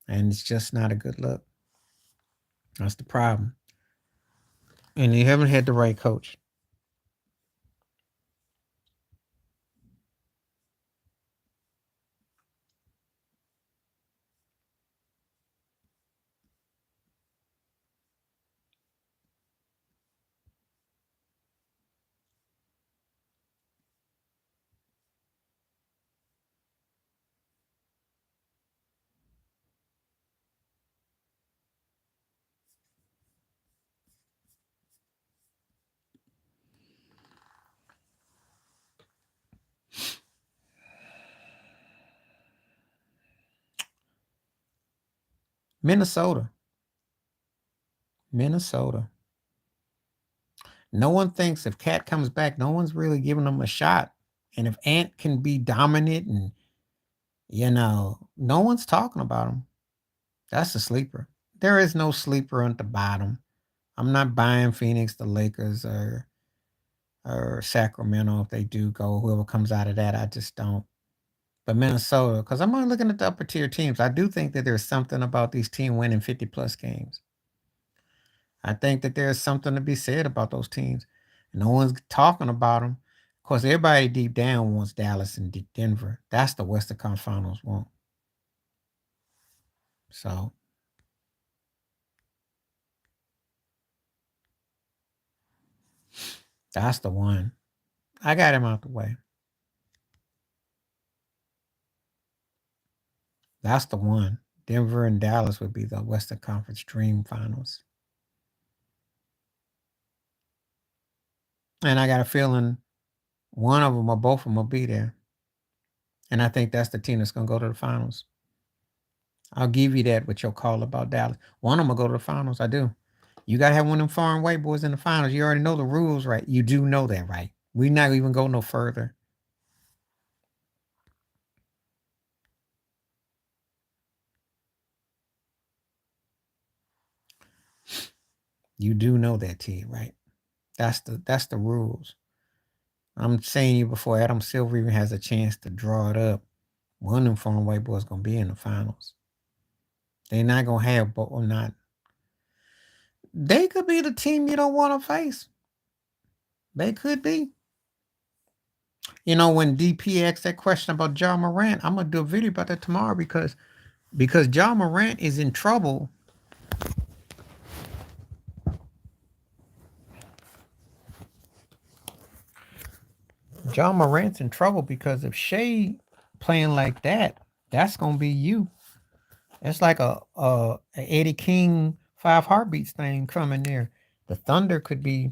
And it's just not a good look. That's the problem. And they haven't had the right coach. Minnesota. Minnesota. No one thinks if Cat comes back, no one's really giving him a shot. And if Ant can be dominant and, no one's talking about him. That's a sleeper. There is no sleeper at the bottom. I'm not buying Phoenix, the Lakers, or Sacramento if they do go. Whoever comes out of that, I just don't. But Minnesota, because I'm only looking at the upper tier teams. I do think that there's something about these teams winning 50 plus games. I think that there's something to be said about those teams. No one's talking about them. Of course, everybody deep down wants Dallas and Denver. That's the Western Conference Finals want. So that's the one. I got him out the way. That's the one. Denver and Dallas would be the Western Conference Dream Finals. And I got a feeling one of them or both of them will be there. And I think that's the team that's going to go to the finals. I'll give you that with your call about Dallas. One of them will go to the finals. I do. You got to have one of them foreign white boys in the finals. You already know the rules, right? You do know that, right? We not even go no further. You do know that, T, right? That's the rules. I'm saying you before Adam Silver even has a chance to draw it up. One of them foreign white boys gonna be in the finals. They're not gonna have both or not. They could be the team you don't want to face. They could be. When DP asked that question about John Morant, I'm gonna do a video about that tomorrow because John Morant is in trouble. John Morant's in trouble because if Shea playing like that, that's gonna be you. It's like a Eddie King 5 Heartbeats thing coming there. The Thunder could be.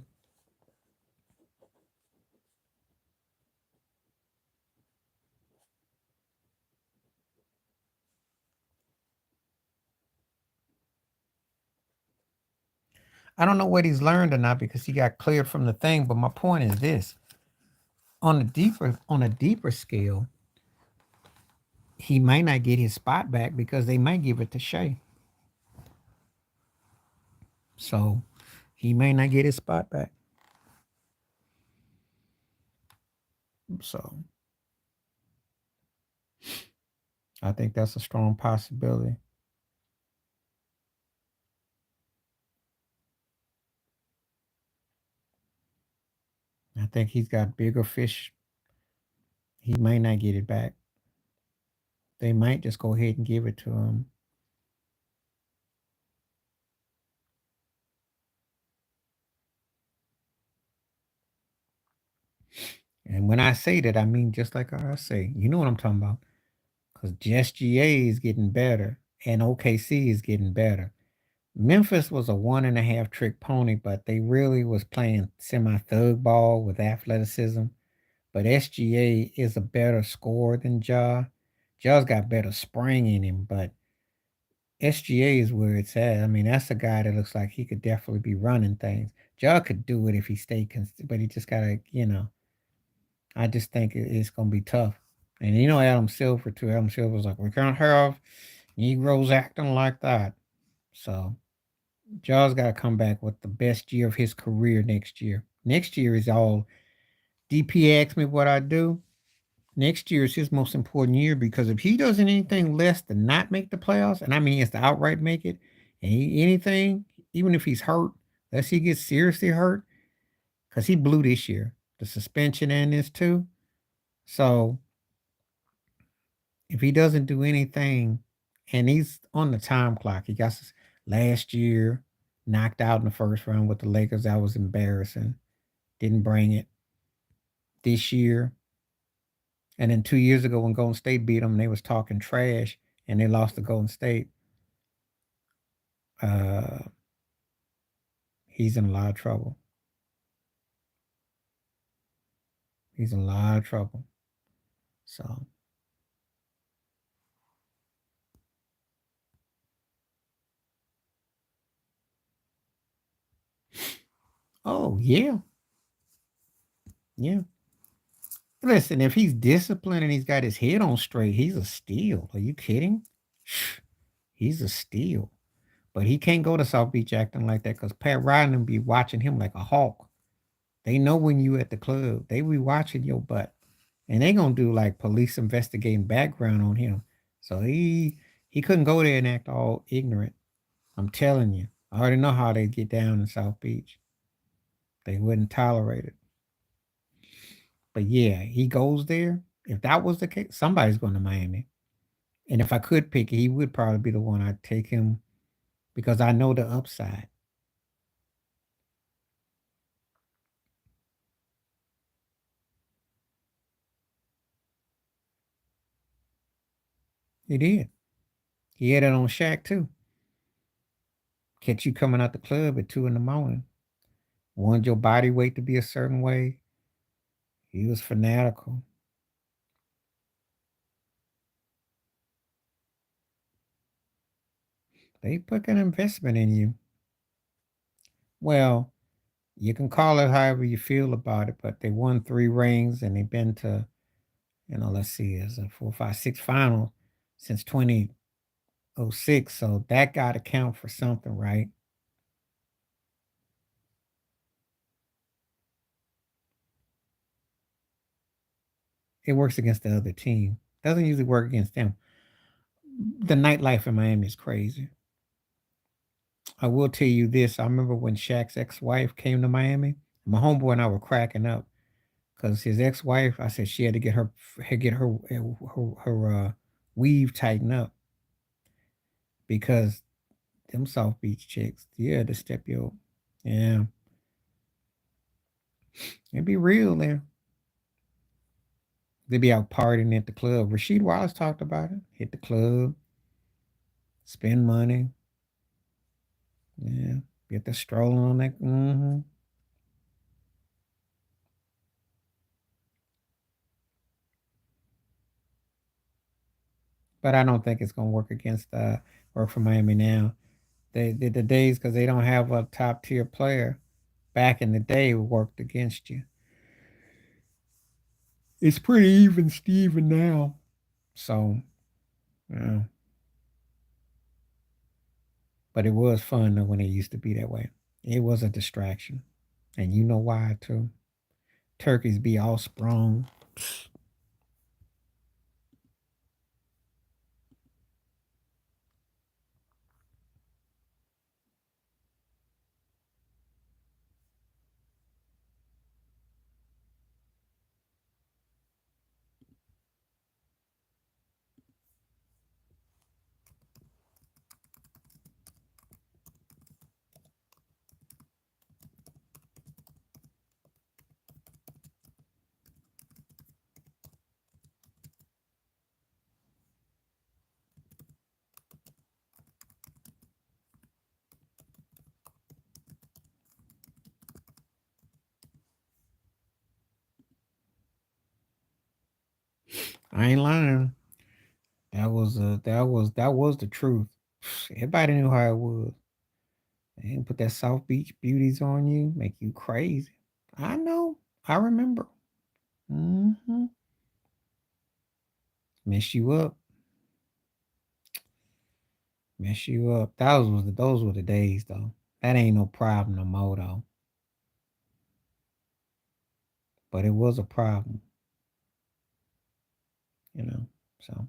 I don't know what he's learned or not because he got cleared from the thing. But my point is this: on a deeper scale, he might not get his spot back because they might give it to Shea. So he may not get his spot back. So I think that's a strong possibility. I think he's got bigger fish. He may not get it back. They might just go ahead and give it to him. And when I say that, I mean just like I say, you know what I'm talking about. Because SGA is getting better and OKC is getting better. Memphis was a 1.5 trick pony, but they really was playing semi-thug ball with athleticism. But SGA is a better scorer than Ja. Ja's got better spring in him, but SGA is where it's at. I mean, that's a guy that looks like he could definitely be running things. Ja could do it if he stayed, but he just gotta, I just think it's gonna be tough. And Adam Silver too. Adam Silver's like, we can't have Negroes acting like that. So Jaws got to come back with the best year of his career next year. Next year is all. DP asked me what I do. Next year is his most important year because if he does anything less than not make the playoffs, and I mean he has to outright make it, and anything, even if he's hurt, unless he gets seriously hurt, because he blew this year, the suspension and this too. So if he doesn't do anything, and he's on the time clock, he got last year knocked out in the first round with the Lakers. That was embarrassing. Didn't bring it this year. And then 2 years ago when Golden State beat them, they was talking trash and they lost to Golden State. Uh, he's in a lot of trouble. He's in a lot of trouble. So Oh, yeah. Yeah. Listen, if he's disciplined and he's got his head on straight, he's a steal. Are you kidding? He's a steal. But he can't go to South Beach acting like that because Pat Riley be watching him like a hawk. They know when you at the club. They be watching your butt. And they gonna do like police investigating background on him. So he couldn't go there and act all ignorant. I'm telling you. I already know how they get down in South Beach. They wouldn't tolerate it. But yeah, he goes there. If that was the case, somebody's going to Miami. And if I could pick, he would probably be the one I'd take him because I know the upside. He did. He had it on Shaq too. Catch you coming out the club at 2 in the morning. Wanted your body weight to be a certain way. He was fanatical. They put an investment in you. Well, you can call it however you feel about it, but they won 3 rings and they've been to, let's see, it's a 4, 5, 6 finals since 2006. So that got to count for something, right? It works against the other team. Doesn't usually work against them. The nightlife in Miami is crazy. I will tell you this. I remember when Shaq's ex-wife came to Miami. My homeboy and I were cracking up because his ex-wife, I said she had to get her weave tightened up because them South Beach chicks, yeah, the step yo, yeah, it'd be real there. They'd be out partying at the club. Rasheed Wallace talked about it. Hit the club, spend money, yeah, get the strolling on that. But I don't think it's gonna work against work for Miami now. The days because they don't have a top tier player back in the day worked against you. It's pretty even Steven now. So yeah. But it was fun though when it used to be that way. It was a distraction. And you know why too. Turkeys be all sprung. I ain't lying. That was the truth. Everybody knew how it was. They didn't put that South Beach beauties on you, make you crazy. I know. I remember. Hmm. Mess you up. Mess you up. Those were the days though. That ain't no problem no more though. But it was a problem, you know. So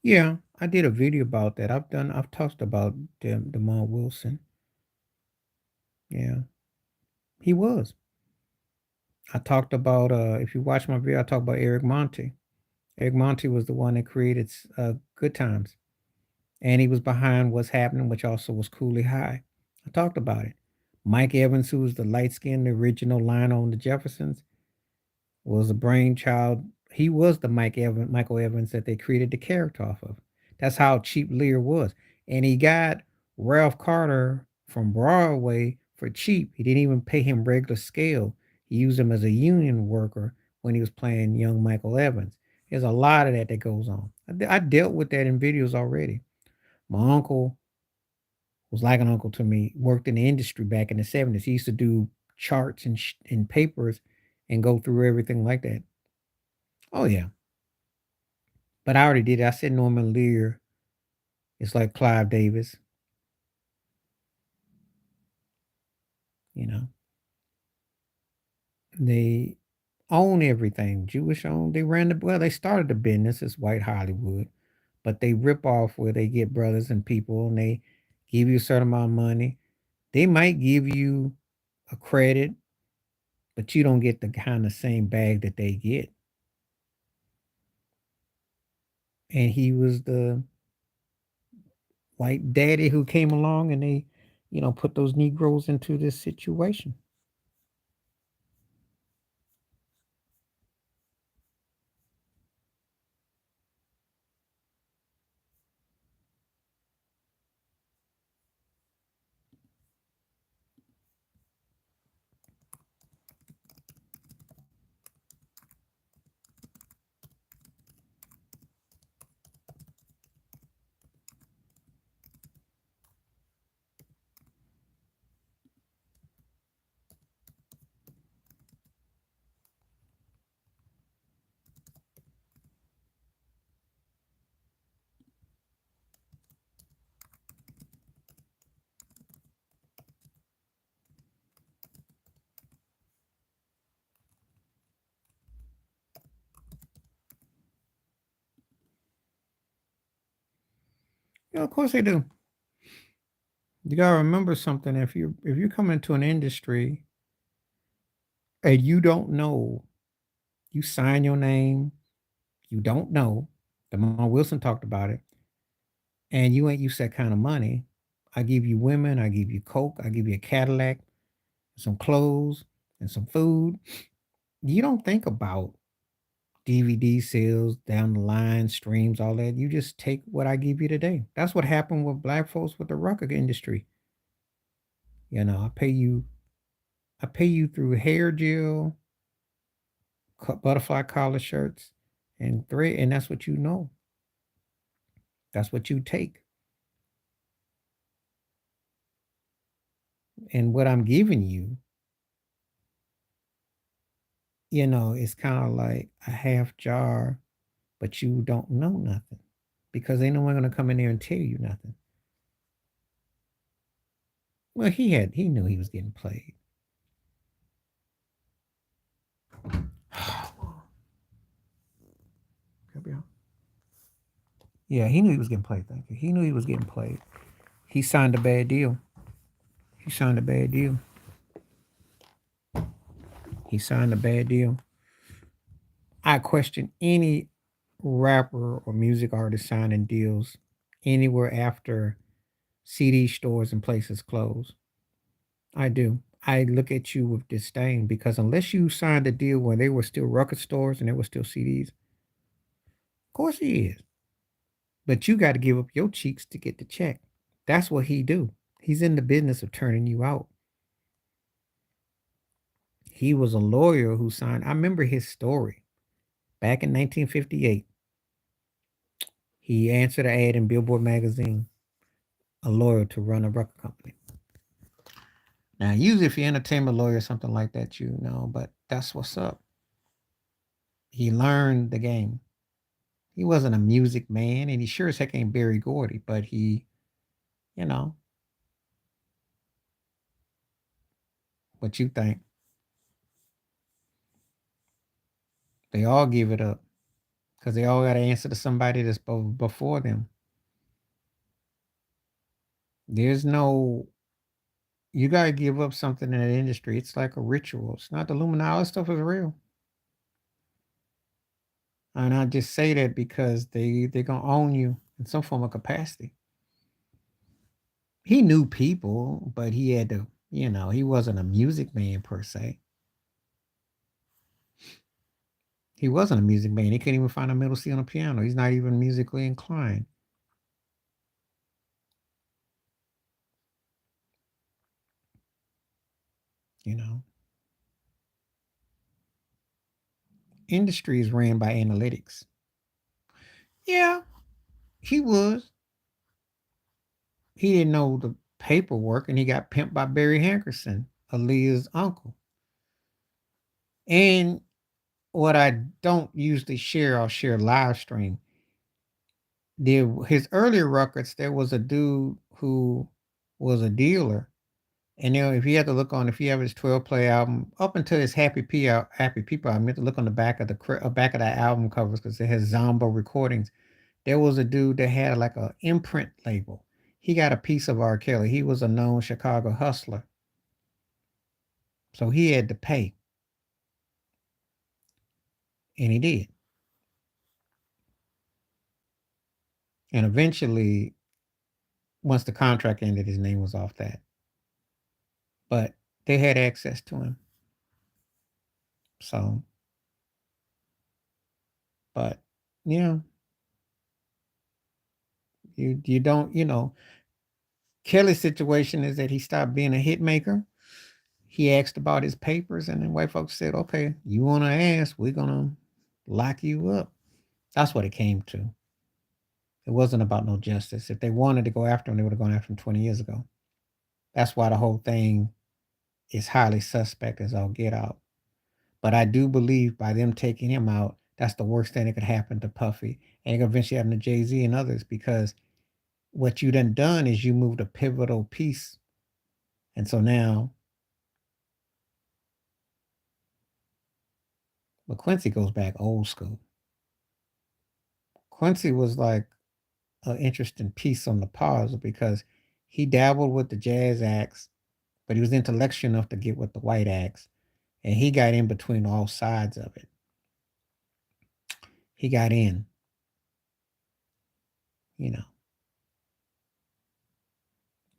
Yeah, I did a video about that. I've talked about Demar Wilson. Yeah, he was. I talked about if you watch my video, I talked about Eric Monte. Eric Monte was the one that created Good Times, and he was behind What's Happening, which also was Cooley High. I talked about it. Mike Evans, who was the light skinned original line on the Jeffersons, was a brainchild. He was the Michael Evans that they created the character off of. That's how cheap Lear was. And he got Ralph Carter from Broadway for cheap. He didn't even pay him regular scale. He used him as a union worker when he was playing young Michael Evans. There's a lot of that goes on. I dealt with that in videos already. My uncle was like an uncle to me, worked in the industry back in the 70s. He used to do charts and papers and go through everything like that. Oh yeah, but I already did it. I said Norman Lear is like Clive Davis. You know, they own everything. Jewish owned. They ran the well. They started the business as White Hollywood, but they rip off where they get brothers and people, and they give you a certain amount of money. They might give you a credit, but you don't get the kind of same bag that they get. And he was the white daddy who came along, and they, put those Negroes into this situation. Of course they do. You gotta remember something. If you come into an industry and you don't know, you sign your name, you don't know. Demar Wilson talked about it, and you ain't used to that kind of money. I give you women, I give you coke, I give you a Cadillac, some clothes, and some food. You don't think about DVD sales down the line, streams, all that. You just take what I give you today. That's what happened with black folks with the record industry. I pay you through hair gel, butterfly collar shirts, and thread, and that's what you know. That's what you take. And what I'm giving you, it's kind of like a half jar, but you don't know nothing because ain't no one gonna come in there and tell you nothing. Well, he knew he was getting played. Yeah, he knew he was getting played. Thank you. He knew he was getting played. He signed a bad deal. He signed a bad deal. He signed a bad deal. I question any rapper or music artist signing deals anywhere after CD stores and places close. I do. I look at you with disdain because unless you signed a deal when they were still record stores and there were still CDs, of course he is. But you got to give up your cheeks to get the check. That's what he do. He's in the business of turning you out. He was a lawyer who signed. I remember his story back in 1958. He answered an ad in Billboard magazine, a lawyer to run a record company. Now, usually if you're an entertainment lawyer or something like that, but that's what's up. He learned the game. He wasn't a music man, and he sure as heck ain't Barry Gordy, but you know, what you think. They all give it up. because they all got to answer to somebody that's before them. There's no, you got to give up something in that industry. It's like a ritual. It's not the Illuminati. All this stuff is real. And I just say that because they're going to own you in some form of capacity. He knew people, but he had to, he wasn't a music man per se. He wasn't a music man. He couldn't even find a middle C on a piano. He's not even musically inclined. You know, industry is ran by analytics. Yeah, he was. He didn't know the paperwork, and he got pimped by Barry Hankerson, Aaliyah's uncle. And what I don't usually share, I'll share live stream. His earlier records, there was a dude who was a dealer. And if you have to look on, if you have his 12 play album up until his Happy People, I meant to look on the back of back of that album covers because it has Zombo recordings. There was a dude that had like a imprint label. He got a piece of R. Kelly. He was a known Chicago hustler, so he had to pay, and he did. And eventually, once the contract ended, his name was off that. But they had access to him. So, but yeah, you don't, Kelly's situation is that he stopped being a hit maker. He asked about his papers, and then white folks said, "Okay, you want to ask? We're gonna lock you up." That's what it came to. It wasn't about no justice. If they wanted to go after him, they would have gone after him 20 years ago. That's why the whole thing is highly suspect as all get out. But I do believe by them taking him out, that's the worst thing that could happen to Puffy, and it could eventually happen to Jay-Z and others, because what you done is you moved a pivotal piece. And so now, but Quincy goes back old school. Quincy was like an interesting piece on the puzzle because he dabbled with the jazz acts, but he was intellectual enough to get with the white acts, and he got in between all sides of it. He got in,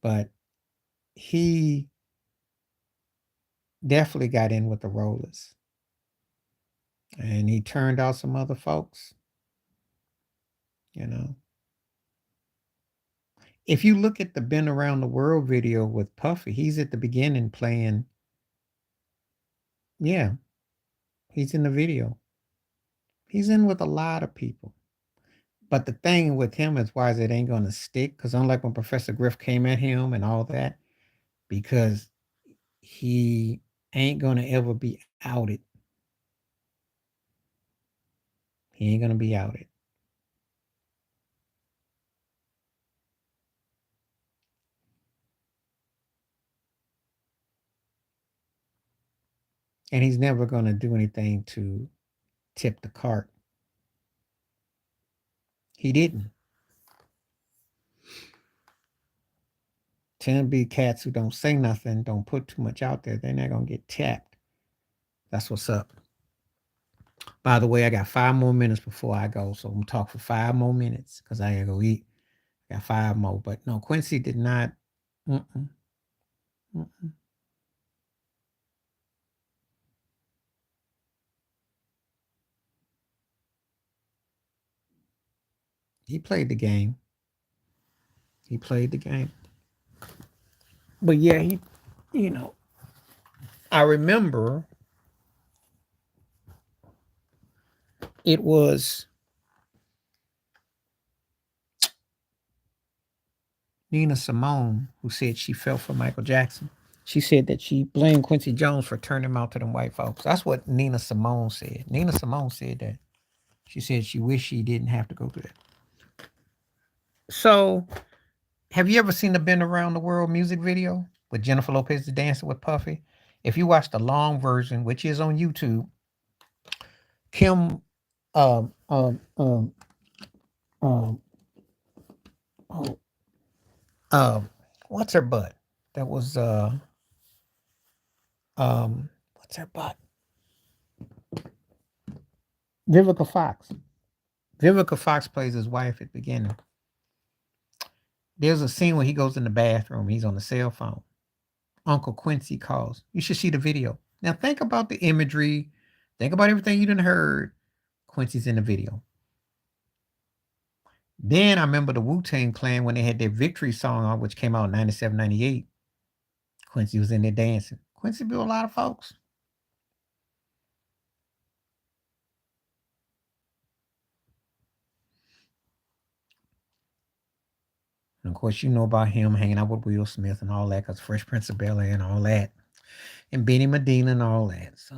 but he definitely got in with the rollers, and he turned out some other folks. If you look at the Been Around the World video with Puffy, he's at the beginning playing. Yeah, he's in the video. He's in with a lot of people. But the thing with him is why it ain't going to stick, because unlike when Professor Griff came at him and all that, because he ain't going to ever be outed. He ain't going to be outed. And he's never going to do anything to tip the cart. He didn't. Tend to be cats who don't say nothing, don't put too much out there. They're not going to get tapped. That's what's up. By the way, I got 5 more minutes before I go, so I'm going to talk for 5 more minutes because I got to go eat. I got 5 more. But no, Quincy did not. Mm-mm, mm-mm. He played the game. He played the game. But yeah, I remember it was Nina Simone who said she felt for Michael Jackson. She said that she blamed Quincy Jones for turning him out to them white folks. That's what Nina Simone said. Nina Simone said that. She said she wished she didn't have to go through that. So, have you ever seen the Been Around the World music video with Jennifer Lopez dancing with Puffy? If you watch the long version, which is on YouTube, Kim um, um, um, um, oh, what's her butt? That was what's her butt? Vivica Fox. Vivica Fox plays his wife at the beginning. There's a scene where he goes in the bathroom. He's on the cell phone. Uncle Quincy calls. You should see the video. Now think about the imagery. Think about everything you done heard. Quincy's in the video. Then I remember the Wu-Tang Clan when they had their victory song on, which came out in 97, 98. Quincy was in there dancing. Quincy built a lot of folks. And of course, you know about him hanging out with Will Smith and all that, because Fresh Prince of Bel-Air and all that. And Benny Medina and all that. So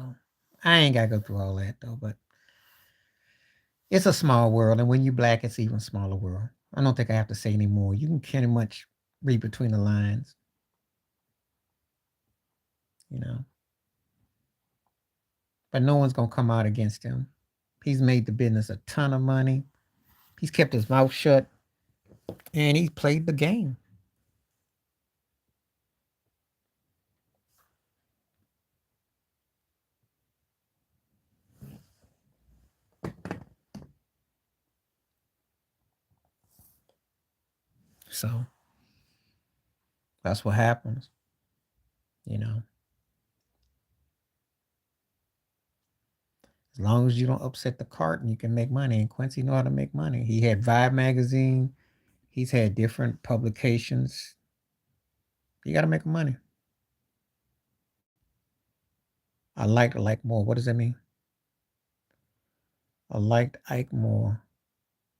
I ain't got to go through all that, though. But it's a small world. And when you black, it's even smaller world. I don't think I have to say any more. You can pretty much read between the lines. You know. But no one's going to come out against him. He's made the business a ton of money. He's kept his mouth shut. And he's played the game. So that's what happens. You know. As long as you don't upset the cart and you can make money. And Quincy know how to make money. He had Vibe magazine. He's had different publications. You got to make money. I like more. What does that mean? I liked Ike more.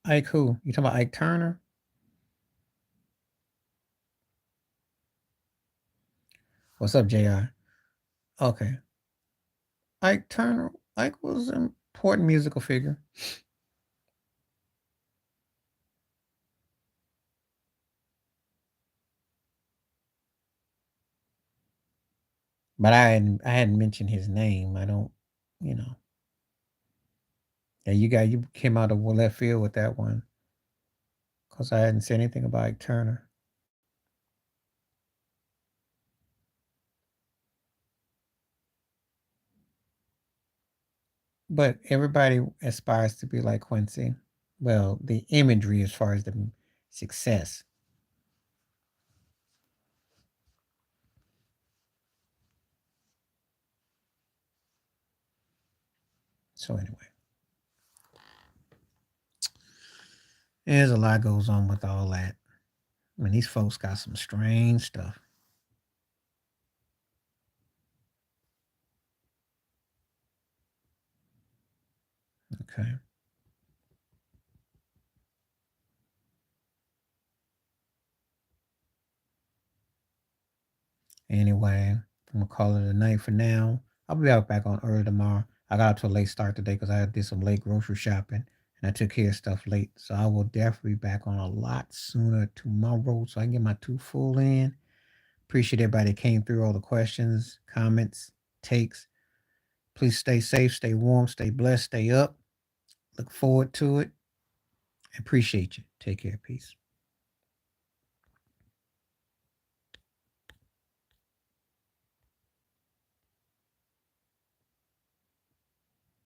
Ike who? You talking about Ike Turner? What's up, JR? Okay. Ike Turner. Ike was an important musical figure. But I hadn't mentioned his name. I don't, you know. Yeah, you came out of left field with that one. Because I hadn't said anything about Ike Turner. But everybody aspires to be like Quincy. Well, the imagery as far as the success. So anyway, there's a lot goes on with all that. I mean, these folks got some strange stuff. Okay. Anyway, I'm gonna call it a night for now. I'll be out back on early tomorrow. I got out to a late start today because I did some late grocery shopping and I took care of stuff late. So I will definitely be back on a lot sooner tomorrow so I can get my 2 full in. Appreciate everybody that came through all the questions, comments, takes. Please stay safe, stay warm, stay blessed, stay up. Look forward to it. Appreciate you. Take care. Peace.